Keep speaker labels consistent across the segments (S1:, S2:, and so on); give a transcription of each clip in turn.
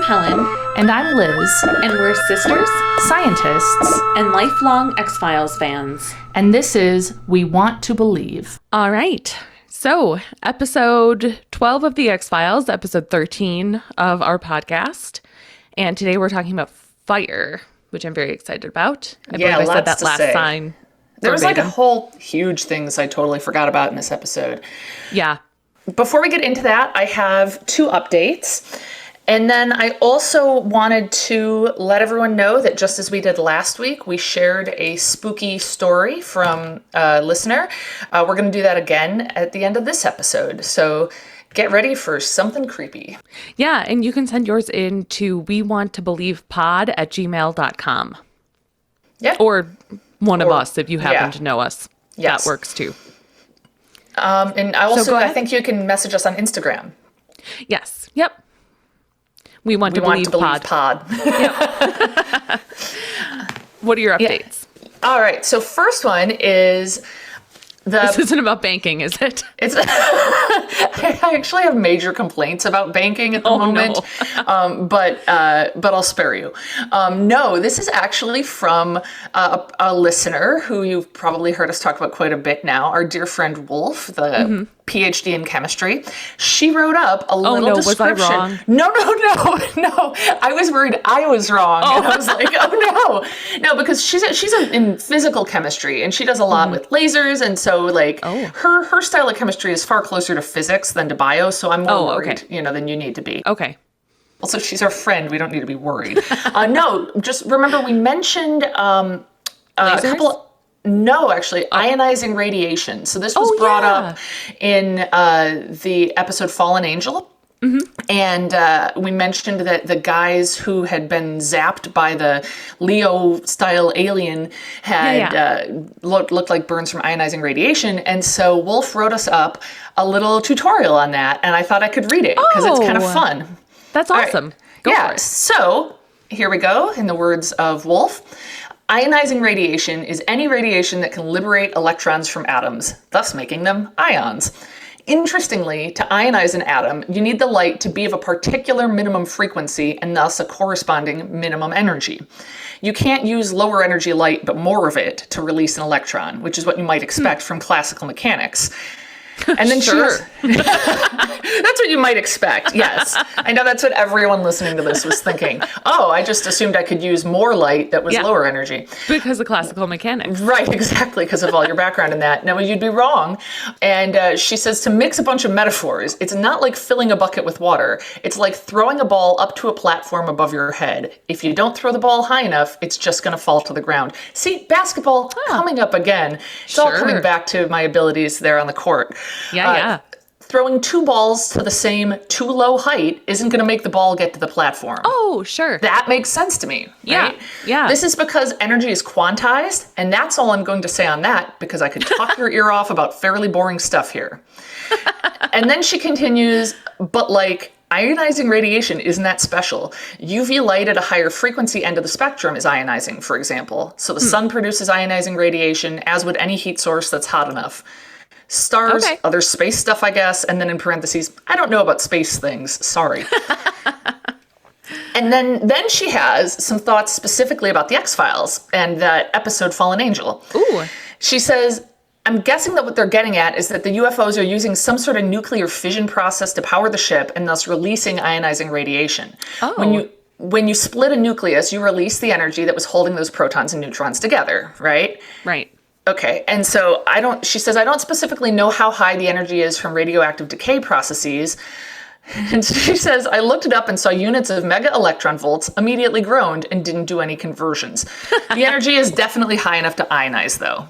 S1: Helen.
S2: And I'm Liz.
S1: And we're sisters,
S2: Scientists.
S1: and lifelong X-Files fans.
S2: And this is We Want to Believe.
S3: All right. So, episode 12 of the X-Files, episode 13 of our podcast. And today we're talking about fire, which I'm very excited about. I believe I said that last time.
S4: There was like a whole huge things I totally forgot about in this episode.
S3: Yeah.
S4: Before we get into that, I have two updates. And then I also wanted to let everyone know that just as we did last week, we shared a spooky story from a listener. We're going to do that again at the end of this episode. So get ready for something creepy.
S3: Yeah, and you can send yours in to wewanttobelievepod@gmail.com.
S4: Yeah.
S3: Or one of us, if you happen to know us.
S4: Yes.
S3: That works too.
S4: And I think you can message us on Instagram.
S3: Yes. Yep. We want to believe pod. What are your updates?
S4: Yeah. All right. So first one is
S3: This isn't about banking, is it?
S4: It's I actually have major complaints about banking at the moment,
S3: no.
S4: but I'll spare you. No, this is actually from a listener who you've probably heard us talk about quite a bit now. Our dear friend Wolf, the PhD in chemistry. She wrote up a little description.
S3: Was I wrong?
S4: No. I was worried I was wrong, and I was like, oh no, because she's in physical chemistry, and she does a lot with lasers, and so her style of chemistry is far closer to physics than to bio. So I'm more worried, than you need to be.
S3: Okay.
S4: Also, she's our friend. We don't need to be worried. No, just remember we mentioned a couple. No, actually, ionizing radiation. So this was brought up in the episode Fallen Angel. Mm-hmm. And we mentioned that the guys who had been zapped by the Leo-style alien had looked like burns from ionizing radiation. And so Wolf wrote us up a little tutorial on that, and I thought I could read it because it's kind of fun.
S3: That's awesome. Go for it.
S4: So here we go, in the words of Wolf. Ionizing radiation is any radiation that can liberate electrons from atoms, thus making them ions. Interestingly, to ionize an atom, you need the light to be of a particular minimum frequency and thus a corresponding minimum energy. You can't use lower energy light but more of it to release an electron, which is what you might expect from classical mechanics. And then
S3: sure.
S4: That's what you might expect, yes. I know that's what everyone listening to this was thinking. Oh, I just assumed I could use more light that was lower energy.
S3: Because of classical mechanics.
S4: Right, exactly, because of all your background in that. No, you'd be wrong. And she says to mix a bunch of metaphors, it's not like filling a bucket with water. It's like throwing a ball up to a platform above your head. If you don't throw the ball high enough, it's just going to fall to the ground. See, basketball coming up again. It's all coming back to my abilities there on the court.
S3: Yeah.
S4: Throwing two balls to the same too low height isn't going to make the ball get to the platform.
S3: Oh, sure.
S4: That makes sense to me, right?
S3: Yeah.
S4: This is because energy is quantized, and that's all I'm going to say on that, because I could talk your ear off about fairly boring stuff here. And then she continues, but ionizing radiation isn't that special. UV light at a higher frequency end of the spectrum is ionizing, for example. So the sun produces ionizing radiation, as would any heat source that's hot enough. Stars, other space stuff, I guess, and then in parentheses, I don't know about space things, sorry. And then she has some thoughts specifically about the X-Files and that episode Fallen Angel.
S3: Ooh.
S4: She says, I'm guessing that what they're getting at is that the UFOs are using some sort of nuclear fission process to power the ship and thus releasing ionizing radiation.
S3: Oh.
S4: When you split a nucleus, you release the energy that was holding those protons and neutrons together, right?
S3: Right.
S4: Okay, and so she says, I don't specifically know how high the energy is from radioactive decay processes. And she says, I looked it up and saw units of mega electron volts, immediately groaned, and didn't do any conversions. The energy is definitely high enough to ionize, though.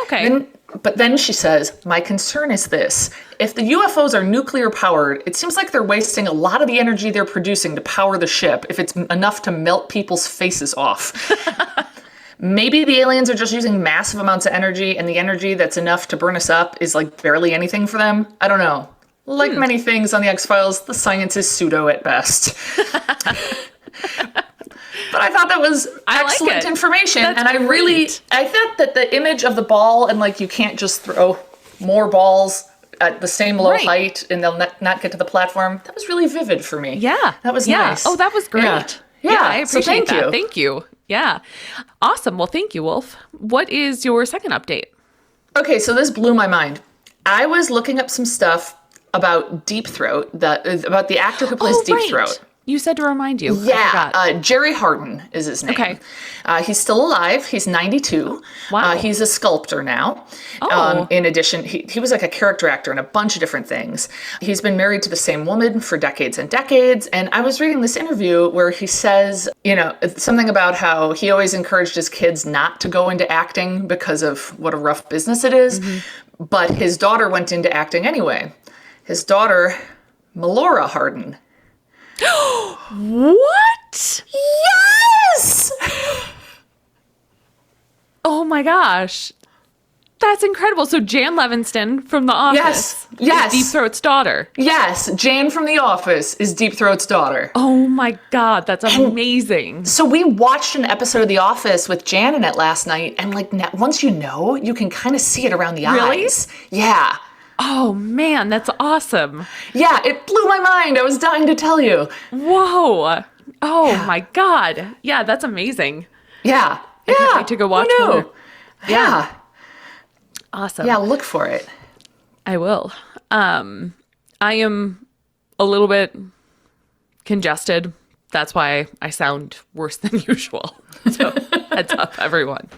S3: Okay.
S4: But then she says, my concern is this. If the UFOs are nuclear powered, it seems like they're wasting a lot of the energy they're producing to power the ship if it's enough to melt people's faces off. Maybe the aliens are just using massive amounts of energy, and the energy that's enough to burn us up is barely anything for them. I don't know. Like many things on the X-Files, the science is pseudo at best. But I thought that was excellent information.
S3: That's
S4: and I thought that the image of the ball and you can't just throw more balls at the same low
S3: Right.
S4: height and they'll not get to the platform. That was really vivid for me.
S3: Yeah.
S4: That was
S3: yeah.
S4: nice.
S3: Oh, that was great.
S4: Yeah.
S3: I appreciate
S4: So thank
S3: that.
S4: you.
S3: Thank you. Yeah. Awesome. Well, thank you, Wolf. What is your second update?
S4: Okay, so this blew my mind. I was looking up some stuff about Deep Throat, about the actor who plays Deep Throat.
S3: You said to remind you. I
S4: Yeah,
S3: forgot.
S4: Jerry Harden is his name.
S3: Okay.
S4: He's still alive. He's 92.
S3: Wow.
S4: He's a sculptor now.
S3: Oh.
S4: In addition, he was like a character actor in a bunch of different things. He's been married to the same woman for decades and decades. And I was reading this interview where he says, something about how he always encouraged his kids not to go into acting because of what a rough business it is.
S3: Mm-hmm.
S4: But his daughter went into acting anyway. His daughter, Melora Harden.
S3: What?
S4: Yes!
S3: Oh my gosh. That's incredible. So Jan Levinston from The Office
S4: Yes.
S3: is Deep Throat's daughter.
S4: Yes, Jane from The Office is Deep Throat's daughter.
S3: Oh my God. That's amazing.
S4: So we watched an episode of The Office with Jan in it last night, and once you can kind of see it around the
S3: Really?
S4: eyes. Yeah.
S3: Oh man, that's awesome.
S4: Yeah, it blew my mind. I was dying to tell you.
S3: Whoa. Oh my God. Yeah, that's amazing.
S4: Yeah.
S3: I can't wait to go watch
S4: Who knew?
S3: more.
S4: Yeah.
S3: Awesome.
S4: Yeah, look for it.
S3: I will. I am a little bit congested. That's why I sound worse than usual. So heads up, everyone.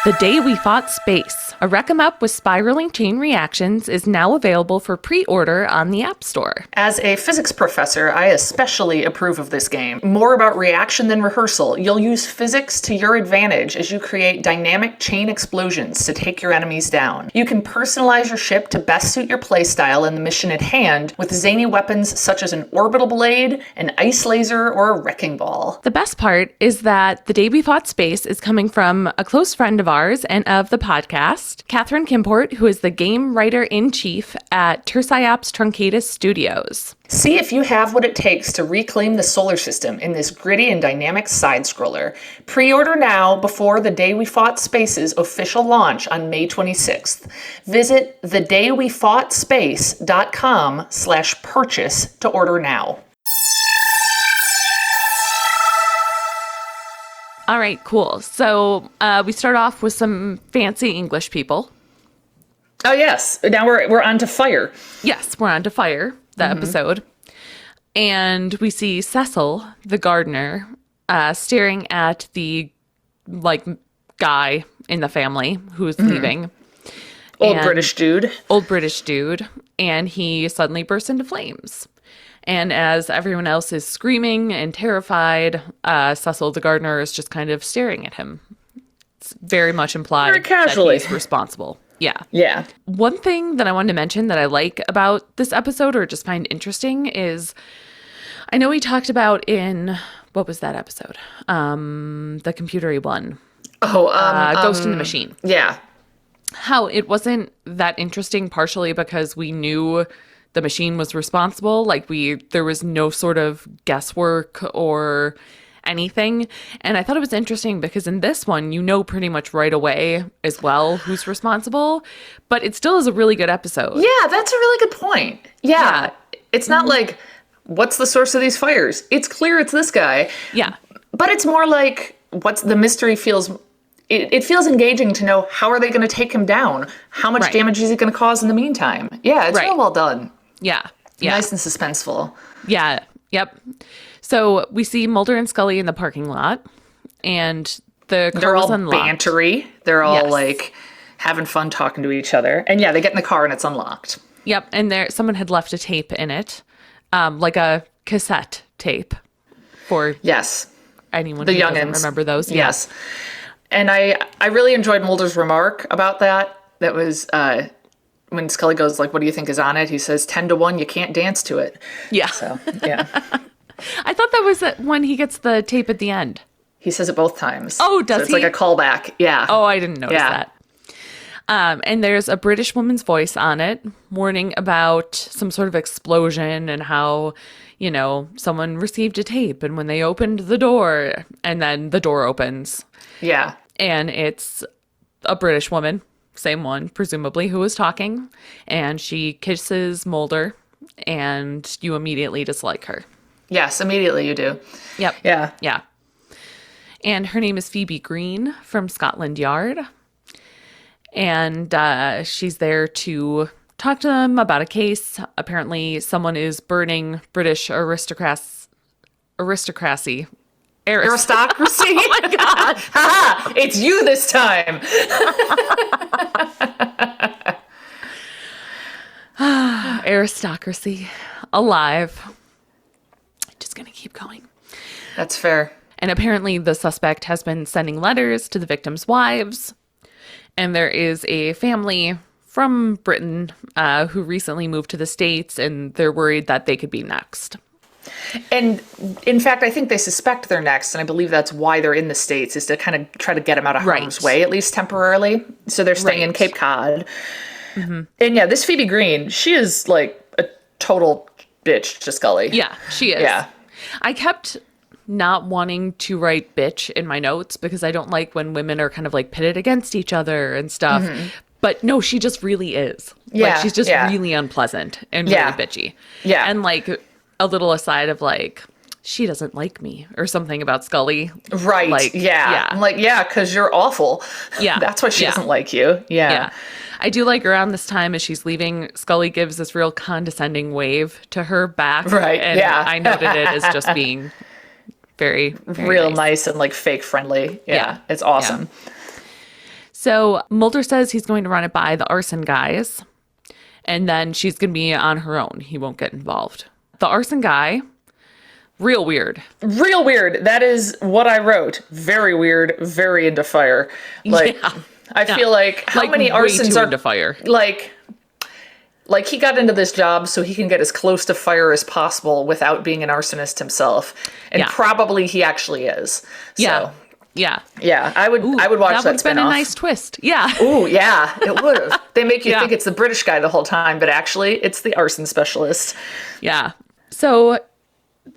S3: The Day We Fought Space, a wreck-em-up with spiraling chain reactions, is now available for pre-order on the App Store.
S4: As a physics professor, I especially approve of this game. More about reaction than rehearsal. You'll use physics to your advantage as you create dynamic chain explosions to take your enemies down. You can personalize your ship to best suit your playstyle and the mission at hand with zany weapons such as an orbital blade, an ice laser, or a wrecking ball.
S3: The best part is that The Day We Fought Space is coming from a close friend of ours and of the podcast, Catherine Kimport, who is the game writer-in-chief at Tersiap's Truncatus Studios.
S4: See if you have what it takes to reclaim the solar system in this gritty and dynamic side-scroller. Pre-order now before The Day We Fought Space's official launch on May 26th. Visit thedaywefoughtspace.com/purchase to order now.
S3: All right, cool. So we start off with some fancy English people.
S4: Oh yes, now we're on to fire.
S3: Yes, we're on to Fire, the episode. And we see Cecil, the gardener, staring at the guy in the family who's leaving.
S4: Old
S3: And-
S4: British dude.
S3: Old British dude. And he suddenly bursts into flames. And as everyone else is screaming and terrified, Cecil, the gardener, is just kind of staring at him. It's very much implied
S4: Very casually.
S3: that he's responsible. Yeah.
S4: Yeah.
S3: One thing that I wanted to mention that I like about this episode or just find interesting is I know we talked about in, what was that episode? The computery one. Ghost in the Machine.
S4: Yeah.
S3: How it wasn't that interesting partially because we knew the machine was responsible. There was no sort of guesswork or anything. And I thought it was interesting because in this one, pretty much right away as well who's responsible, but it still is a really good episode.
S4: Yeah, that's a really good point. Yeah. It's not like, what's the source of these fires? It's clear it's this guy.
S3: Yeah.
S4: But it's more like, what's the mystery feels... It feels engaging to know how are they going to take him down? How much
S3: Right.
S4: damage is he going to cause in the meantime? Yeah, it's
S3: Right.
S4: real well done.
S3: Yeah. Yeah.
S4: Nice and suspenseful.
S3: Yeah. Yep. So we see Mulder and Scully in the parking lot, and the car
S4: They're
S3: is
S4: all
S3: unlocked.
S4: bantery. They're all
S3: Yes.
S4: having fun talking to each other. And yeah, they get in the car and it's unlocked.
S3: Yep. And someone had left a tape in it, like a cassette tape for
S4: Yes.
S3: anyone
S4: The
S3: who doesn't
S4: youngins.
S3: remember those.
S4: Yes. And I really enjoyed Mulder's remark about that. That was when Scully goes, what do you think is on it? He says, 10-1, you can't dance to it.
S3: Yeah.
S4: So, yeah.
S3: I thought that was when he gets the tape at the end.
S4: He says it both times.
S3: Oh, does
S4: so it's
S3: he?
S4: like a callback. Yeah.
S3: Oh, I didn't notice
S4: Yeah.
S3: that. And there's a British woman's voice on it warning about some sort of explosion and how, someone received a tape and when they opened the door and then the door opens
S4: Yeah.
S3: and it's a British woman same one, presumably, who was talking, and she kisses Mulder, and you immediately dislike her.
S4: Yes, immediately you do.
S3: Yep.
S4: Yeah.
S3: Yeah. And her name is Phoebe Green from Scotland Yard. And she's there to talk to them about a case. Apparently, someone is burning British aristocracy.
S4: Aristocracy.
S3: Oh my God.
S4: Ha! It's you this time.
S3: Aristocracy. Alive. Just gonna keep going.
S4: That's fair.
S3: And apparently the suspect has been sending letters to the victims' wives. And there is a family from Britain who recently moved to the States, and they're worried that they could be next.
S4: And in fact, I think they suspect they're next, and I believe that's why they're in the States, is to kind of try to get them out of harm's way, at least temporarily. So they're staying in Cape Cod. Mm-hmm. And yeah, this Phoebe Green, she is like a total bitch to Scully.
S3: Yeah, she is.
S4: Yeah.
S3: I kept not wanting to write bitch in my notes because I don't like when women are kind of like pitted against each other and stuff. Mm-hmm. But no, she just really is.
S4: Yeah.
S3: Like, she's just really unpleasant and really bitchy.
S4: Yeah.
S3: And like a little aside of like, she doesn't like me or something about Scully.
S4: Right.
S3: Like,
S4: yeah. I'm like, yeah, because you're awful.
S3: Yeah.
S4: That's why she doesn't like you. Yeah.
S3: Yeah. I do like around this time as she's leaving, Scully gives this real condescending wave to her back.
S4: Right.
S3: And
S4: yeah.
S3: I noted it as just being very, very
S4: real nice and like fake friendly. Yeah. It's awesome.
S3: Yeah. So Mulder says he's going to run it by the arson guys, and then she's going to be on her own. He won't get involved. The arson guy, real weird.
S4: Real weird. That is what I wrote. Very weird. Very into fire. Like, I feel like how many arsons are
S3: into fire?
S4: Like he got into this job so he can get as close to fire as possible without being an arsonist himself, and probably he actually is. So, yeah. I would watch that. That would have
S3: been a nice twist. Yeah.
S4: Ooh, yeah, it would have. They make you think it's the British guy the whole time, but actually it's the arson specialist.
S3: Yeah. So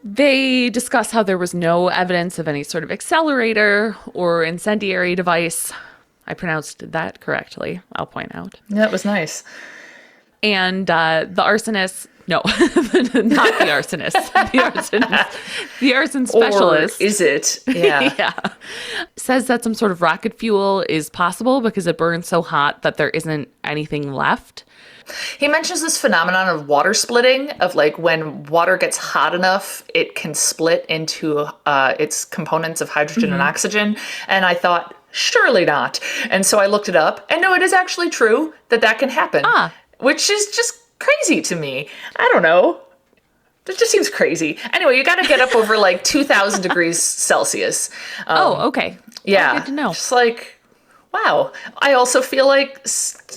S3: they discuss how there was no evidence of any sort of accelerator or incendiary device. I pronounced that correctly, I'll point out.
S4: That was nice.
S3: And the arsonist, no, not the arsonist, the arson specialist.
S4: Or is it? Yeah.
S3: Says that some sort of rocket fuel is possible because it burns so hot that there isn't anything left.
S4: He mentions this phenomenon of water splitting, of like when water gets hot enough, it can split into its components of hydrogen and oxygen. And I thought, surely not. And so I looked it up, and no, it is actually true that can happen. Which is just crazy to me. I don't know. That just seems crazy. Anyway, you got to get up over like 2,000 degrees Celsius.
S3: Okay.
S4: Yeah.
S3: Good to know.
S4: Just like, wow. I also feel like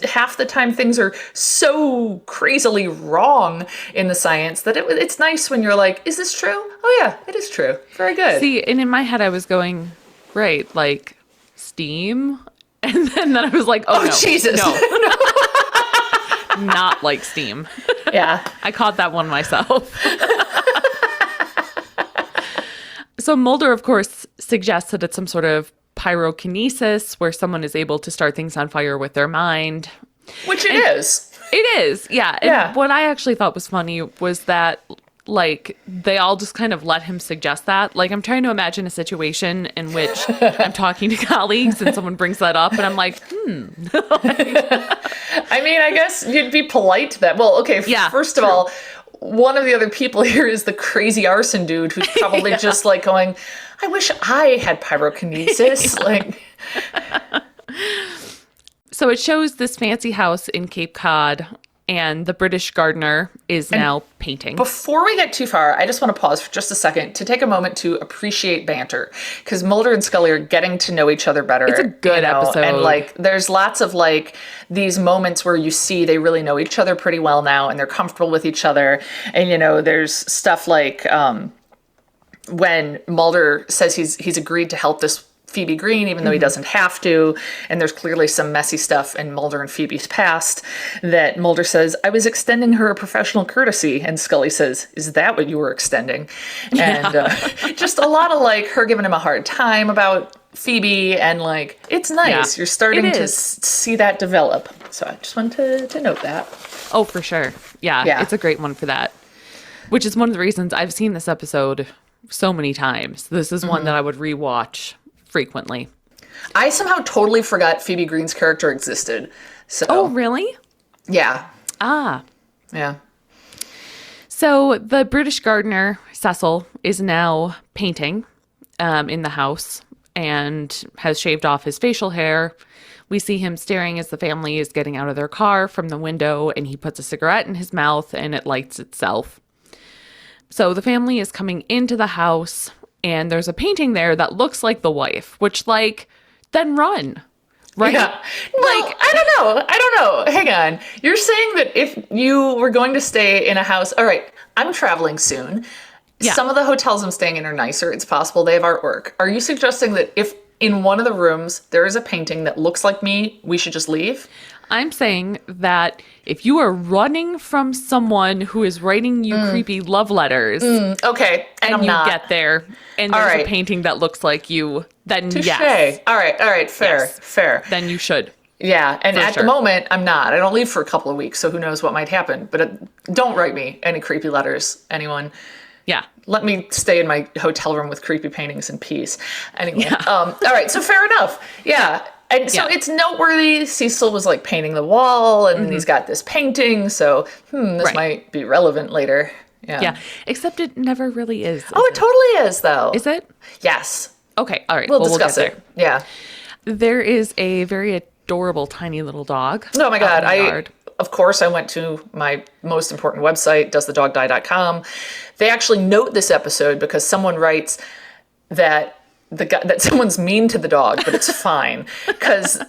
S4: half the time things are so crazily wrong in the science that it's nice when you're like, is this true? Oh yeah, it is true. Very good.
S3: See, and in my head I was going, right, like steam? And then I was like, oh no.
S4: Jesus.
S3: No. Not like steam.
S4: Yeah.
S3: I caught that one myself. So Mulder, of course, suggests that it's some sort of pyrokinesis where someone is able to start things on fire with their mind.
S4: Which it is.
S3: It is, yeah. And what I actually thought was funny was that, like, they all just kind of let him suggest that. Like, I'm trying to imagine a situation in which I'm talking to colleagues and someone brings that up, and I'm like,
S4: I mean, I guess you'd be polite to that. Well, okay, first of all, one of the other people here is the crazy arson dude who's probably just like going, I wish I had pyrokinesis. Like,
S3: so it shows this fancy house in Cape Cod, and the British gardener is now painting.
S4: Before we get too far, I just want to pause for just a second to take a moment to appreciate banter, because Mulder and Scully are getting to know each other better.
S3: It's a good episode.
S4: And like, there's lots of like these moments where you see they really know each other pretty well now, and they're comfortable with each other. And there's stuff like when Mulder says he's agreed to help this Phoebe Green, even though he doesn't have to. And there's clearly some messy stuff in Mulder and Phoebe's past that Mulder says, I was extending her a professional courtesy. And Scully says, is that what you were extending? And just a lot of like her giving him a hard time about Phoebe, and like, it's nice.
S3: Yeah,
S4: You're starting
S3: it
S4: to
S3: is.
S4: see that develop. So I just wanted to note that.
S3: Oh, for sure. Yeah, it's a great one for that. Which is one of the reasons I've seen this episode so many times. This is one that I would rewatch frequently.
S4: I somehow totally forgot Phoebe Green's character existed. So
S3: Oh, really?
S4: yeah.
S3: Ah.
S4: Yeah.
S3: So the British gardener, Cecil, is now painting in the house and has shaved off his facial hair. We see him staring as the family is getting out of their car from the window, and he puts a cigarette in his mouth and it lights itself. So the family is coming into the house, and there's a painting there that looks like the wife, which, like, then run. Right?
S4: Yeah. Well, I don't know. Hang on. You're saying that if you were going to stay in a house, all right, I'm traveling soon.
S3: Yeah.
S4: Some of the hotels I'm staying in are nicer. It's possible they have artwork. Are you suggesting that if in one of the rooms there is a painting that looks like me, we should just leave?
S3: I'm saying that if you are running from someone who is writing you creepy love letters,
S4: Okay. And I'm
S3: you
S4: not.
S3: get there and
S4: All
S3: there's
S4: right.
S3: a painting that looks like you, then
S4: Touche.
S3: yes,
S4: All right. Fair.
S3: Yes.
S4: Fair.
S3: then you should.
S4: Yeah, and at
S3: sure.
S4: the moment, I'm not. I don't leave for a couple of weeks, so who knows what might happen. But don't write me any creepy letters, anyone.
S3: Yeah.
S4: Let me stay in my hotel room with creepy paintings in peace. Anyway, all right, so fair enough. Yeah, and so it's noteworthy. Cecil was like painting the wall, and he's got this painting, so this
S3: Right.
S4: might be relevant later. Yeah.
S3: Yeah. Except it never really is.
S4: Oh, it totally is, though.
S3: Is it?
S4: Yes.
S3: Okay. All right.
S4: We'll
S3: Well,
S4: discuss
S3: get
S4: it. Yeah.
S3: There is a very adorable tiny little dog.
S4: Oh my God.
S3: out in the yard.
S4: Of course, I went to my most important website, doesthedogdie.com. They actually note this episode because someone writes that that someone's mean to the dog, but it's fine because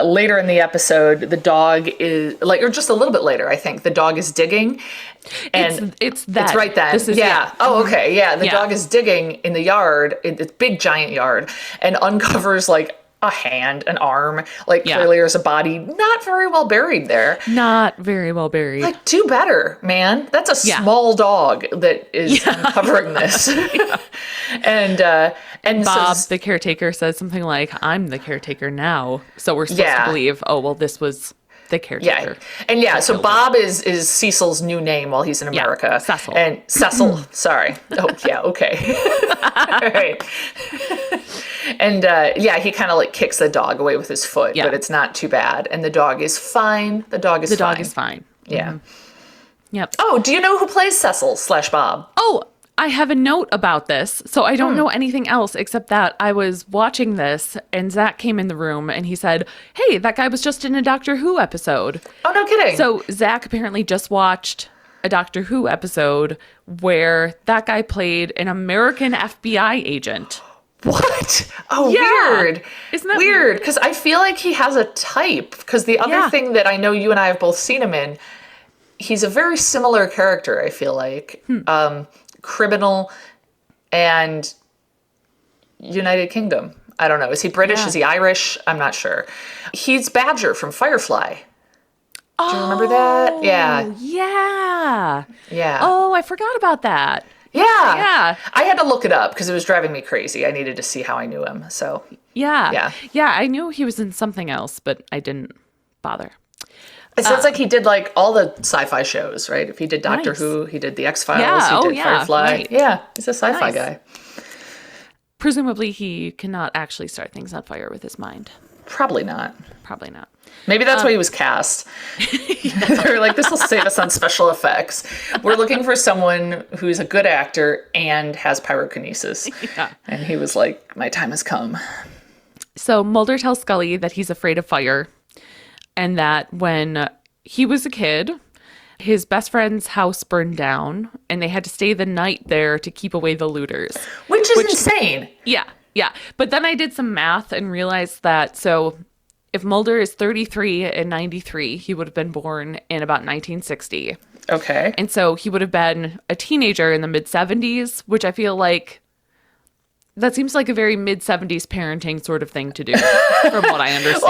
S4: later in the episode, the dog is like, or just a little bit later, I think the dog is digging, and
S3: It's that.
S4: it's right then.
S3: This is
S4: yeah. Oh, okay. Yeah. The
S3: Yeah.
S4: dog is digging in the yard, in this big giant yard, and uncovers like a hand, an arm, like clearly there's a body not very well buried there.
S3: Not very well buried.
S4: Like, do better, man. That's a small dog that is uncovering this. And
S3: Bob,
S4: so,
S3: the caretaker, says something like, "I'm the caretaker now." So we're supposed to believe, oh, well, this was the caretaker.
S4: so Bob is Cecil's new name while he's in America.
S3: Cecil.
S4: And Cecil, sorry. Oh, yeah, okay. All right. And he kind of like kicks the dog away with his foot, but it's not too bad. And the dog is fine. The dog is fine. Yeah.
S3: Yep.
S4: Oh, do you know who plays Cecil/Bob?
S3: Oh, I have a note about this. So I don't know anything else except that I was watching this and Zach came in the room and he said, "Hey, that guy was just in a Doctor Who episode."
S4: Oh, no kidding.
S3: So Zach apparently just watched a Doctor Who episode where that guy played an American FBI agent.
S4: What? Oh,
S3: Yeah.
S4: weird.
S3: Isn't that
S4: weird? Because I feel like he has a type. Because the other thing that I know you and I have both seen him in, he's a very similar character, I feel like. Criminal and United Kingdom. I don't know. Is he British? Is he Irish? I'm not sure. He's Badger from Firefly. Do you remember that? Yeah.
S3: Yeah.
S4: Yeah.
S3: Oh, I forgot about that.
S4: Yeah.
S3: Yeah.
S4: I had to look it up because it was driving me crazy. I needed to see how I knew him. So,
S3: Yeah. Yeah, I knew he was in something else, but I didn't bother.
S4: it sounds like he did like all the sci-fi shows, right? If he did Doctor
S3: Nice.
S4: Who, he did The X-Files,
S3: Yeah.
S4: he did Firefly.
S3: Right.
S4: Yeah, he's a sci-fi
S3: Nice.
S4: guy.
S3: Presumably he cannot actually start things on fire with his mind.
S4: Probably not.
S3: Probably not.
S4: Maybe that's why he was cast. They're like, this will save us on special effects. We're looking for someone who's a good actor and has pyrokinesis.
S3: Yeah.
S4: And he was like, my time has come.
S3: So Mulder tells Scully that he's afraid of fire and that when he was a kid, his best friend's house burned down and they had to stay the night there to keep away the looters.
S4: Which is insane.
S3: Yeah, yeah. But then I did some math and realized that, so if Mulder is 33 and 93, he would have been born in about 1960.
S4: Okay.
S3: And so he would have been a teenager in the mid-70s, which I feel like that seems like a very mid-70s parenting sort of thing to do, from what I understand.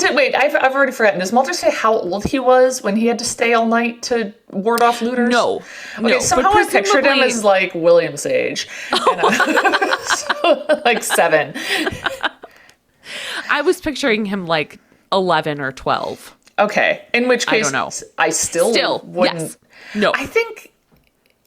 S4: Well, wait, I've already forgotten. Does Mulder say how old he was when he had to stay all night to ward off looters?
S3: No.
S4: Okay, somehow I pictured him as like William's age. So, like 7.
S3: I was picturing him like 11 or 12.
S4: Okay. In which case,
S3: I don't know.
S4: I still wouldn't.
S3: Yes. No.
S4: I think,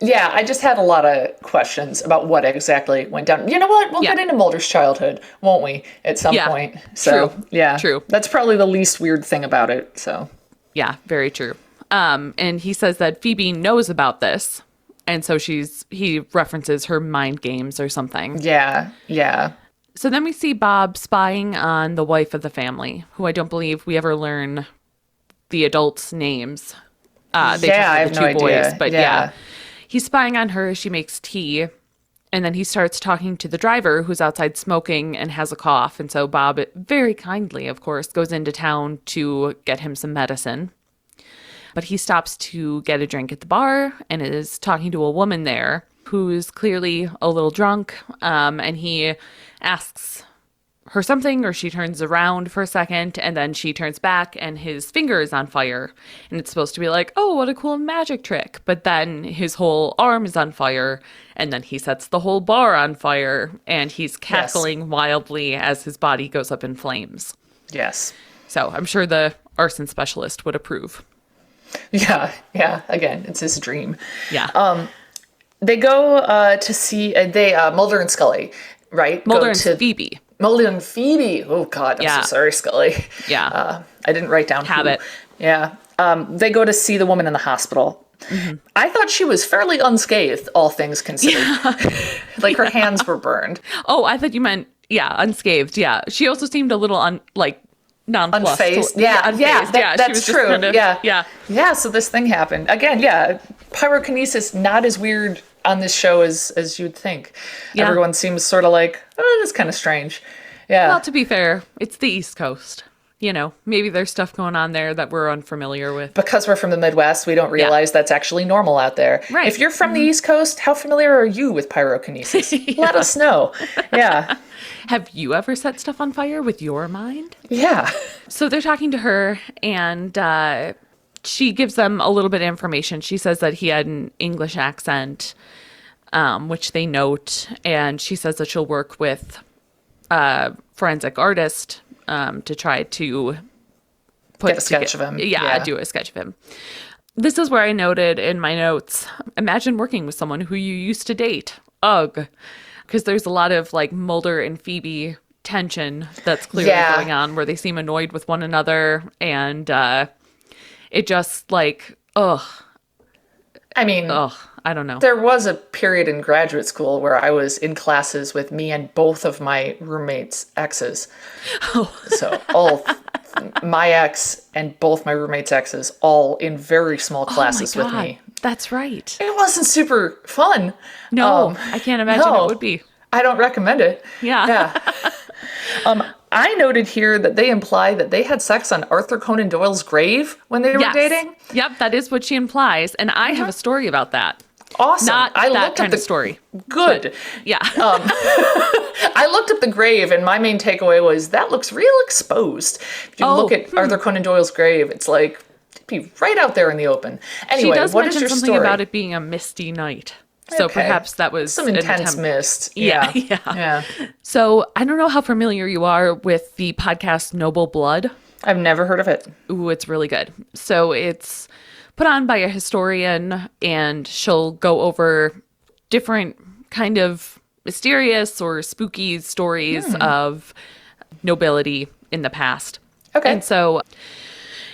S4: yeah, I just had a lot of questions about what exactly went down. You know what? We'll get into Mulder's childhood, won't we, at some point? So,
S3: true.
S4: yeah.
S3: True.
S4: That's probably the least weird thing about it, so.
S3: Yeah, very true. And he says that Phoebe knows about this. And so he references her mind games or something.
S4: Yeah, yeah.
S3: So then we see Bob spying on the wife of the family, who I don't believe we ever learn the adults' names. They
S4: I
S3: just
S4: have
S3: the two
S4: no
S3: boys,
S4: idea.
S3: but yeah. He's spying on her as she makes tea, and then he starts talking to the driver who's outside smoking and has a cough. And so Bob, very kindly, of course, goes into town to get him some medicine. But he stops to get a drink at the bar and is talking to a woman there who's clearly a little drunk, and he asks her something, or she turns around for a second, and then she turns back and his finger is on fire, and it's supposed to be like, oh, what a cool magic trick, but then his whole arm is on fire, and then he sets the whole bar on fire, and he's cackling wildly as his body goes up in flames.
S4: Yes.
S3: So I'm sure the arson specialist would approve.
S4: Yeah, again, it's his dream.
S3: Yeah.
S4: They go to see, Mulder and Scully, right?
S3: Mulder and Phoebe.
S4: Mulder and Phoebe. Oh, God, I'm so sorry, Scully.
S3: Yeah.
S4: I didn't write down
S3: Habit.
S4: who. Yeah. They go to see the woman in the hospital. Mm-hmm. I thought she was fairly unscathed, all things considered. Yeah. Like her hands were burned.
S3: Oh, I thought you meant, unscathed. Yeah. She also seemed a little nonplussed.
S4: Unfazed.
S3: Unfazed.
S4: That's true.
S3: Kind of,
S4: yeah. So this thing happened again. Yeah, pyrokinesis not as weird on this show as you'd think. Yeah. Everyone seems sort of like, oh, that's kind of strange. Yeah.
S3: Well, to be fair, it's the East Coast. You know, maybe there's stuff going on there that we're unfamiliar with.
S4: Because we're from the Midwest, we don't realize that's actually normal out there.
S3: Right.
S4: If you're from the East Coast, how familiar are you with pyrokinesis? Let us know. Yeah.
S3: Have you ever set stuff on fire with your mind?
S4: Yeah.
S3: So they're talking to her, and she gives them a little bit of information. She says that he had an English accent, which they note, and she says that she'll work with a forensic artist to try to
S4: get a sketch of him.
S3: Yeah, do a sketch of him. This is where I noted in my notes, imagine working with someone who you used to date. Ugh. Because there's a lot of like Mulder and Phoebe tension that's clearly going on, where they seem annoyed with one another, and it just like, ugh.
S4: I mean,
S3: I don't know.
S4: There was a period in graduate school where I was in classes with me and both of my roommates' exes. Oh. So all my ex and both my roommates' exes, all in very small classes with me.
S3: That's right.
S4: It wasn't super fun.
S3: No, I can't imagine it would be.
S4: I don't recommend it.
S3: Yeah.
S4: I noted here that they imply that they had sex on Arthur Conan Doyle's grave when they were dating.
S3: Yep, that is what she implies. And I have a story about that.
S4: Awesome.
S3: Not that kind of story.
S4: Good.
S3: But, yeah.
S4: I looked up the grave, and my main takeaway was that looks real exposed. If you look at Arthur Conan Doyle's grave, it's like, it'd be right out there in the open. Anyway,
S3: she does
S4: what
S3: mention
S4: is your
S3: something
S4: story?
S3: about it being a misty night. So perhaps that was
S4: some intense mist.
S3: Yeah. So I don't know how familiar you are with the podcast Noble Blood.
S4: I've never heard of it.
S3: Ooh, it's really good. So it's put on by a historian, and she'll go over different kind of mysterious or spooky stories of nobility in the past.
S4: Okay.
S3: And so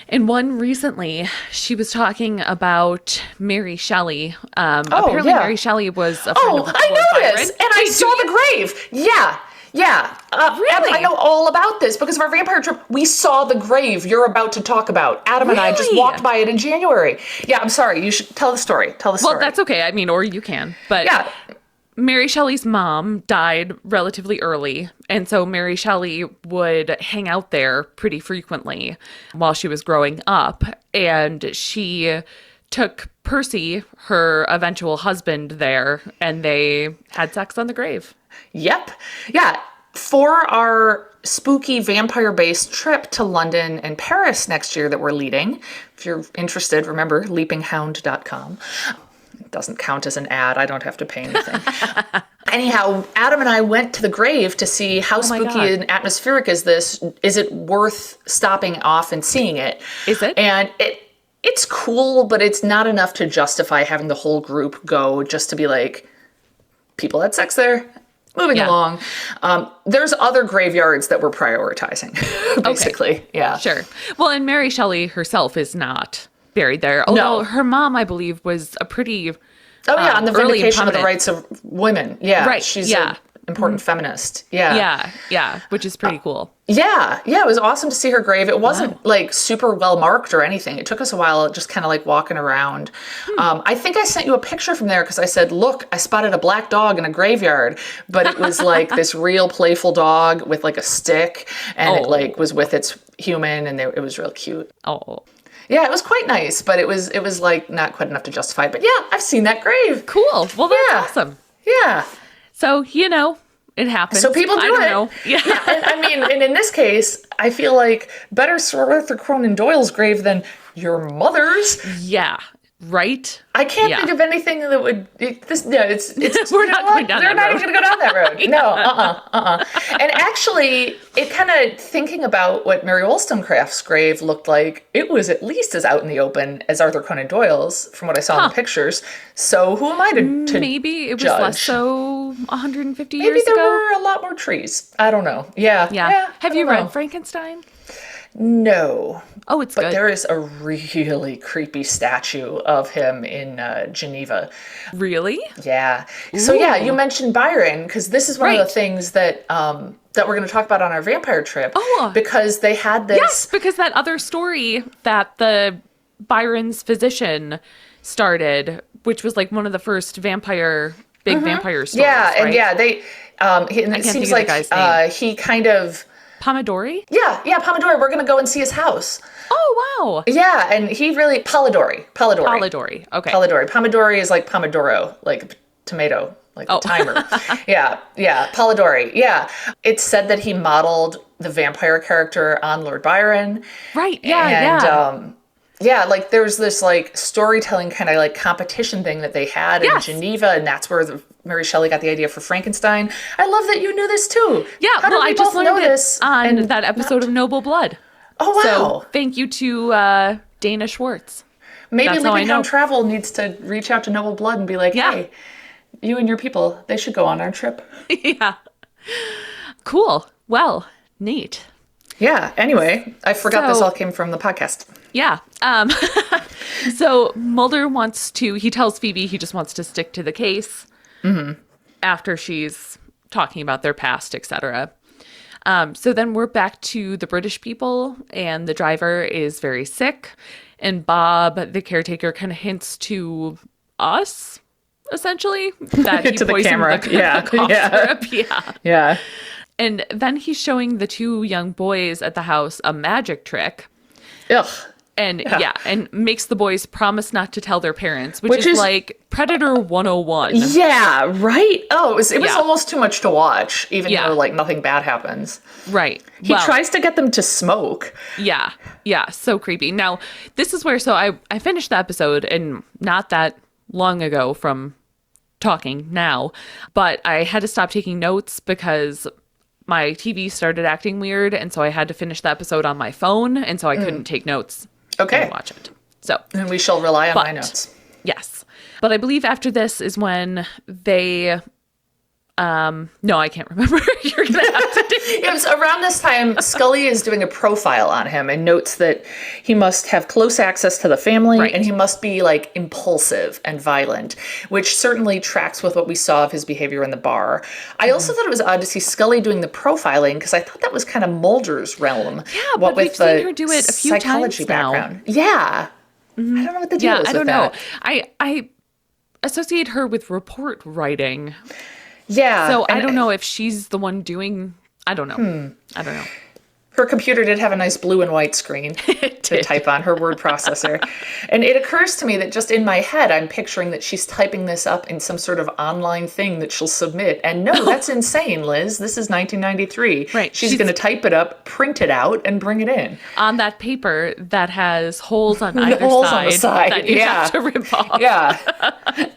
S3: in one recently, she was talking about Mary Shelley. Apparently Mary Shelley was a friend of
S4: I know
S3: Byron.
S4: this, and I saw the grave. Yeah.
S3: Really?
S4: I know all about this because of our vampire trip. We saw the grave you're about to talk about. Adam and I just walked by it in January. Yeah, I'm sorry. You should tell the story.
S3: Well, that's okay. I mean, or you can. But yeah. Mary Shelley's mom died relatively early, and so Mary Shelley would hang out there pretty frequently while she was growing up, and she took Percy, her eventual husband, there, and they had sex on the grave.
S4: Yep. Yeah. For our spooky vampire-based trip to London and Paris next year that we're leading, if you're interested, remember, leapinghound.com. It doesn't count as an ad. I don't have to pay anything. Anyhow, Adam and I went to the grave to see how spooky
S3: God.
S4: and atmospheric is this. Is it worth stopping off and seeing it?
S3: Is it?
S4: And it's cool, but it's not enough to justify having the whole group go just to be like, people had sex there. Moving along. There's other graveyards that we're prioritizing, basically. Okay. Yeah.
S3: Sure. Well, and Mary Shelley herself is not buried there. Although her mom, I believe, was a pretty
S4: on the vindication of the rights of women. Yeah.
S3: Right.
S4: She's an important feminist. Yeah.
S3: Yeah. Which is pretty cool.
S4: Yeah. It was awesome to see her grave. It wasn't like super well marked or anything. It took us a while just kind of like walking around. I think I sent you a picture from there because I said, look, I spotted a black dog in a graveyard, but it was like this real playful dog with like a stick, and it like was with its human, and it was real cute.
S3: Oh.
S4: Yeah, it was quite nice, but it was like not quite enough to justify it. But yeah, I've seen that grave.
S3: Cool. Well, that's awesome.
S4: Yeah.
S3: So, it happens.
S4: So people do
S3: I don't
S4: it.
S3: know. Yeah.
S4: And in this case, I feel like better Sir Arthur Conan Doyle's grave than your mother's.
S3: Yeah. Right?
S4: I can't think of anything that would. It's
S3: We're not going down that road.
S4: They're not even going to go down that road. No. And actually, it kind of thinking about what Mary Wollstonecraft's grave looked like, it was at least as out in the open as Arthur Conan Doyle's, from what I saw in the pictures. So who am I to
S3: maybe it was
S4: judge?
S3: less so 150
S4: Maybe
S3: years
S4: there
S3: ago.
S4: were a lot more trees. I don't know. Yeah.
S3: Have you read Frankenstein?
S4: No.
S3: Oh, it's
S4: But
S3: good.
S4: there is a really creepy statue of him in Geneva.
S3: Really?
S4: Yeah. So yeah, you mentioned Byron, because this is one of the things that that we're going to talk about on our vampire trip.
S3: Oh.
S4: Because they had this.
S3: Yes, because that other story that the Byron's physician started, which was like one of the first big vampire stories.
S4: Yeah,
S3: right?
S4: and they. It seems like he kind of.
S3: Pomodori?
S4: Yeah, Pomodori. We're going to go and see his house.
S3: Oh, wow.
S4: Yeah, and he really Polidori. Okay.
S3: Polidori.
S4: Pomodori is like Pomodoro, like tomato, like the timer. Yeah, Polidori. Yeah. It's said that he modeled the vampire character on Lord Byron.
S3: Right. Yeah.
S4: And like there's this like storytelling kind of like competition thing that they had in Geneva, and that's where Mary Shelley got the idea for Frankenstein. I love that you knew this too.
S3: Yeah, I just learned it on that episode of Noble Blood.
S4: Oh, wow.
S3: So thank you to Dana Schwartz.
S4: Maybe Living Town Travel needs to reach out to Noble Blood and be like, hey, you and your people, they should go on our trip.
S3: Yeah. Cool. Well, neat.
S4: Yeah. Anyway, I forgot this all came from the podcast.
S3: Yeah. So Mulder he tells Phoebe he just wants to stick to the case after she's talking about their past, etc. So then we're back to the British people, and the driver is very sick, and Bob, the caretaker, kind of hints to us, essentially, that he
S4: to the
S3: poisoned
S4: camera.
S3: the cough syrup.
S4: Yeah.
S3: And then he's showing the two young boys at the house a magic trick.
S4: Ugh.
S3: And and makes the boys promise not to tell their parents, which is like Predator 101.
S4: Yeah, right? Oh, it was almost too much to watch, even though like nothing bad happens.
S3: Right.
S4: He tries to get them to smoke.
S3: Yeah. Yeah. So creepy. Now, this is where, I finished the episode, and not that long ago from talking now, but I had to stop taking notes because my TV started acting weird, and so I had to finish the episode on my phone, and so I couldn't take notes.
S4: Okay.
S3: Watch it. So.
S4: And we shall rely on my notes.
S3: Yes. But I believe after this is when they, no, I can't remember. You're going to have to
S4: It was around this time, Scully is doing a profile on him and notes that he must have close access to the family and he must be like impulsive and violent, which certainly tracks with what we saw of his behavior in the bar. I also thought it was odd to see Scully doing the profiling because I thought that was kind of Mulder's realm.
S3: Yeah, but we've seen her do it a few times now.
S4: Background. Yeah. I don't know what the deal is with that.
S3: I don't know. I associate her with report writing.
S4: Yeah.
S3: So I don't know if she's the one doing... I don't know. I don't know.
S4: Her computer did have a nice blue and white screen to type on, her word processor. And it occurs to me that just in my head, I'm picturing that she's typing this up in some sort of online thing that she'll submit. And no, that's insane, Liz. This is 1993.
S3: Right.
S4: She's going to type it up, print it out, and bring it in.
S3: On that paper that has holes on either
S4: on the side
S3: that you have to rip off.
S4: Yeah.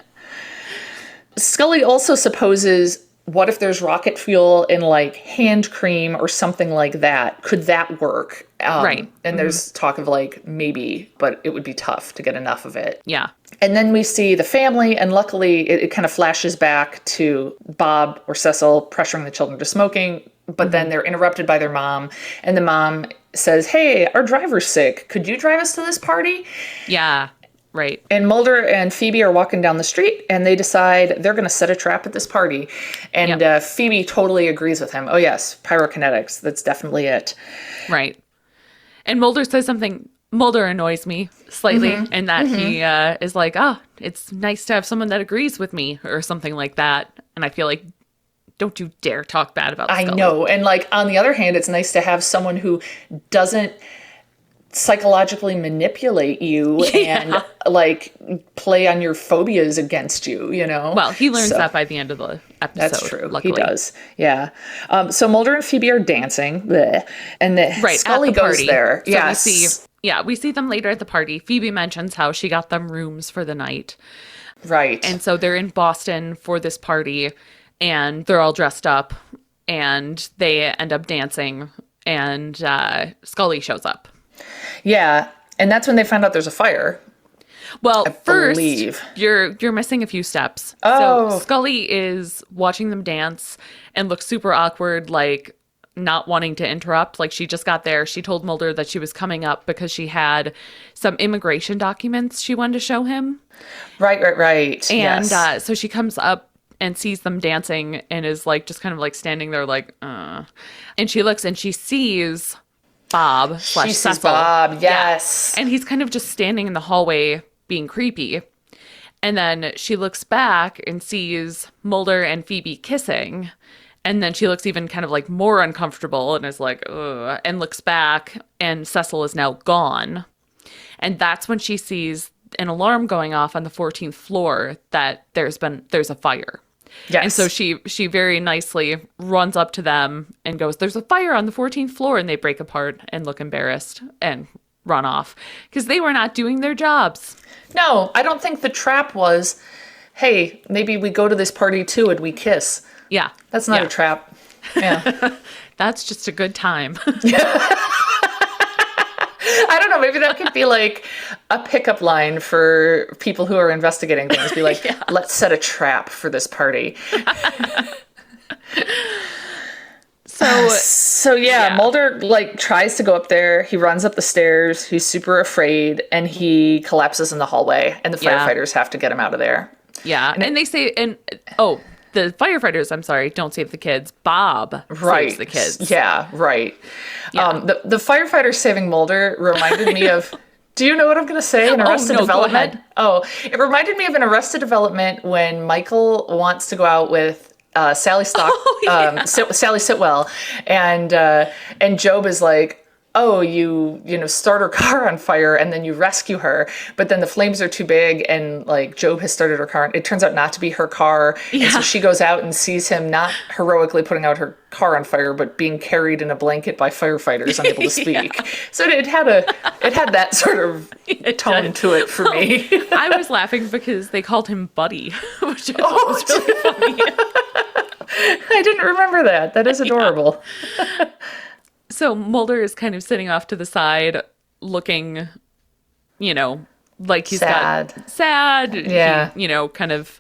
S4: Scully also supposes what if there's rocket fuel in like hand cream or something like that? Could that work?
S3: Right.
S4: And there's talk of like maybe, but it would be tough to get enough of it.
S3: Yeah.
S4: And then we see the family, and luckily it kind of flashes back to Bob or Cecil pressuring the children to smoking, but then they're interrupted by their mom, and the mom says, "Hey, our driver's sick. Could you drive us to this party?"
S3: Yeah. Right.
S4: And Mulder and Phoebe are walking down the street, and they decide they're going to set a trap at this party. And Phoebe totally agrees with him. Oh, yes, pyrokinetics. That's definitely it.
S3: Right. And Mulder says something. Mulder annoys me slightly in that he is like, it's nice to have someone that agrees with me or something like that. And I feel like, don't you dare talk bad about Scully.
S4: I know. And like, on the other hand, it's nice to have someone who doesn't psychologically manipulate you and like play on your phobias against you, you know?
S3: Well, he learns that by the end of the episode.
S4: That's true.
S3: Luckily.
S4: He does. Yeah. So Mulder and Phoebe are dancing. Bleh, and Scully goes there.
S3: So
S4: Yes.
S3: we see them later at the party. Phoebe mentions how she got them rooms for the night.
S4: Right.
S3: And so they're in Boston for this party, and they're all dressed up, and they end up dancing, and Scully shows up.
S4: Yeah, and that's when they find out there's a fire.
S3: Well, first,
S4: believe.
S3: you're missing a few steps.
S4: Oh.
S3: So Scully is watching them dance and looks super awkward, like not wanting to interrupt. Like she just got there. She told Mulder that she was coming up because she had some immigration documents she wanted to show him.
S4: Right.
S3: And
S4: yes.
S3: So she comes up and sees them dancing and is like just kind of like standing there like, And she looks and she sees Bob /
S4: She sees
S3: Cecil.
S4: Bob, yes.
S3: Yeah. And he's kind of just standing in the hallway being creepy. And then she looks back and sees Mulder and Phoebe kissing. And then she looks even kind of like more uncomfortable and is like, ugh, and looks back and Cecil is now gone. And that's when she sees an alarm going off on the 14th floor that there's a fire.
S4: Yes.
S3: And so she very nicely runs up to them and goes, "There's a fire on the 14th floor." And they break apart and look embarrassed and run off because they were not doing their jobs.
S4: No, I don't think the trap was, hey, maybe we go to this party too and we kiss.
S3: Yeah.
S4: That's not a trap. Yeah.
S3: That's just a good time.
S4: I don't know. Maybe that could be like a pickup line for people who are investigating things. Be like, let's set a trap for this party. So Mulder like tries to go up there. He runs up the stairs. He's super afraid, and he collapses in the hallway. And the firefighters have to get him out of there.
S3: Yeah, and they say, the firefighters, I'm sorry, don't save the kids. Bob saves the kids.
S4: Yeah, right.
S3: Yeah.
S4: The firefighters saving Mulder reminded me of. Do you know what I'm going to say in Arrested Development?
S3: Go ahead.
S4: Oh, it reminded me of an Arrested Development when Michael wants to go out with Sally Sally Sitwell, and Job is like, "Oh, you start her car on fire and then you rescue her, but then the flames are too big and like Job has started her car. It turns out not to be her car, and so she goes out and sees him not heroically putting out her car on fire, but being carried in a blanket by firefighters, unable to speak. So it had that sort of tone to it for me.
S3: I was laughing because they called him Buddy, which I thought was really funny.
S4: I didn't remember that. That is adorable.
S3: So Mulder is kind of sitting off to the side, looking, like he's sad.
S4: Yeah.
S3: He, kind of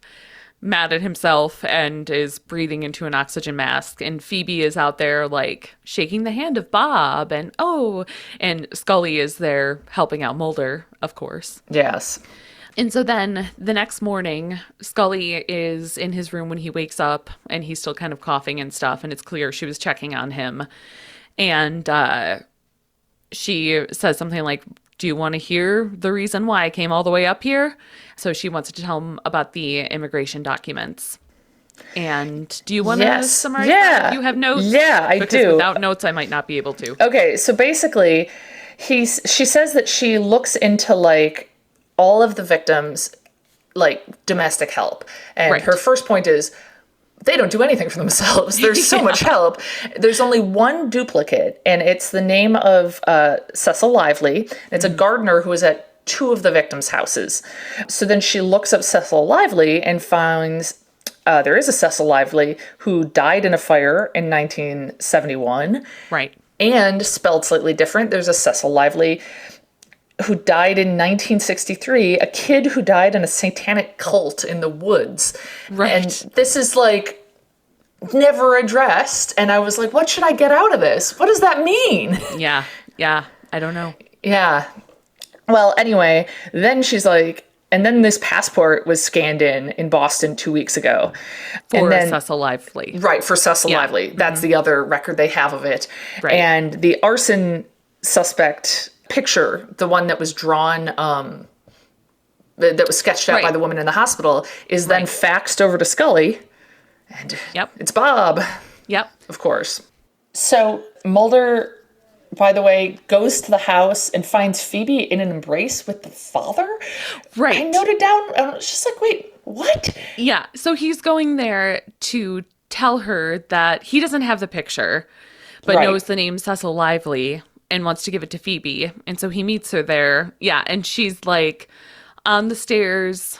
S3: mad at himself and is breathing into an oxygen mask. And Phoebe is out there, like, shaking the hand of Bob. And Scully is there helping out Mulder, of course.
S4: Yes.
S3: And so then the next morning, Scully is in his room when he wakes up, and he's still kind of coughing and stuff. And it's clear she was checking on him. And she says something like, "Do you want to hear the reason why I came all the way up here?" So she wants to tell him about the immigration documents. And do you want to summarize that? You have notes?
S4: Yeah, I
S3: because
S4: do.
S3: Without notes, I might not be able to.
S4: Okay, so basically, she says that she looks into, like, all of the victims, like, domestic help. And her first point is, they don't do anything for themselves. There's so much help. There's only one duplicate, and it's the name of Cecil Lively. It's a gardener who was at two of the victims' houses. So then she looks up Cecil Lively and finds there is a Cecil Lively who died in a fire in 1971.
S3: Right.
S4: And spelled slightly different, there's a Cecil Lively who died in 1963, a kid who died in a satanic cult in the woods.
S3: Right.
S4: And this is like never addressed. And I was like, what should I get out of this? What does that mean?
S3: Yeah. I don't know.
S4: Yeah. Well, anyway, then she's like, and then this passport was scanned in Boston 2 weeks ago.
S3: For
S4: and then,
S3: Cecil Lively.
S4: Right, for Cecil Lively. That's the other record they have of it.
S3: Right.
S4: And the arson suspect picture, the one that was drawn, that was sketched out by the woman in the hospital, is then faxed over to Scully. And it's Bob.
S3: Yep.
S4: Of course. So Mulder, by the way, goes to the house and finds Phoebe in an embrace with the father.
S3: Right.
S4: I noted down, I was just like, wait, what?
S3: Yeah. So he's going there to tell her that he doesn't have the picture, but knows the name Cecil Lively and wants to give it to Phoebe. And so he meets her there. Yeah. And she's like on the stairs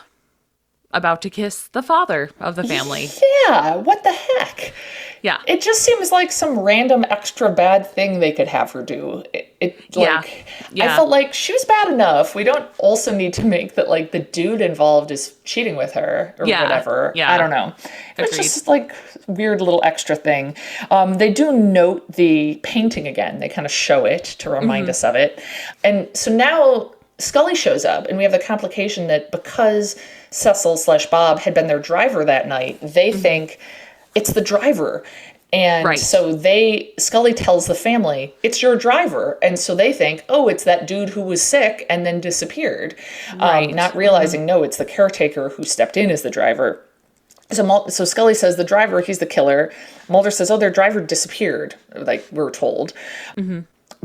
S3: about to kiss the father of the family.
S4: Yeah. What the heck?
S3: Yeah.
S4: It just seems like some random extra bad thing they could have her do. I felt like she was bad enough. We don't also need to make that like the dude involved is cheating with her or whatever.
S3: Yeah.
S4: I don't know. It's
S3: Agreed.
S4: just like weird little extra thing. They do note the painting again. They kind of show it to remind us of it. And so now Scully shows up and we have the complication that because Cecil/Bob had been their driver that night, they think it's the driver. And so Scully tells the family, it's your driver. And so they think, oh, it's that dude who was sick and then disappeared. Not realizing, no, it's the caretaker who stepped in as the driver. So Scully says the driver, he's the killer. Mulder says, oh, their driver disappeared, like we're told.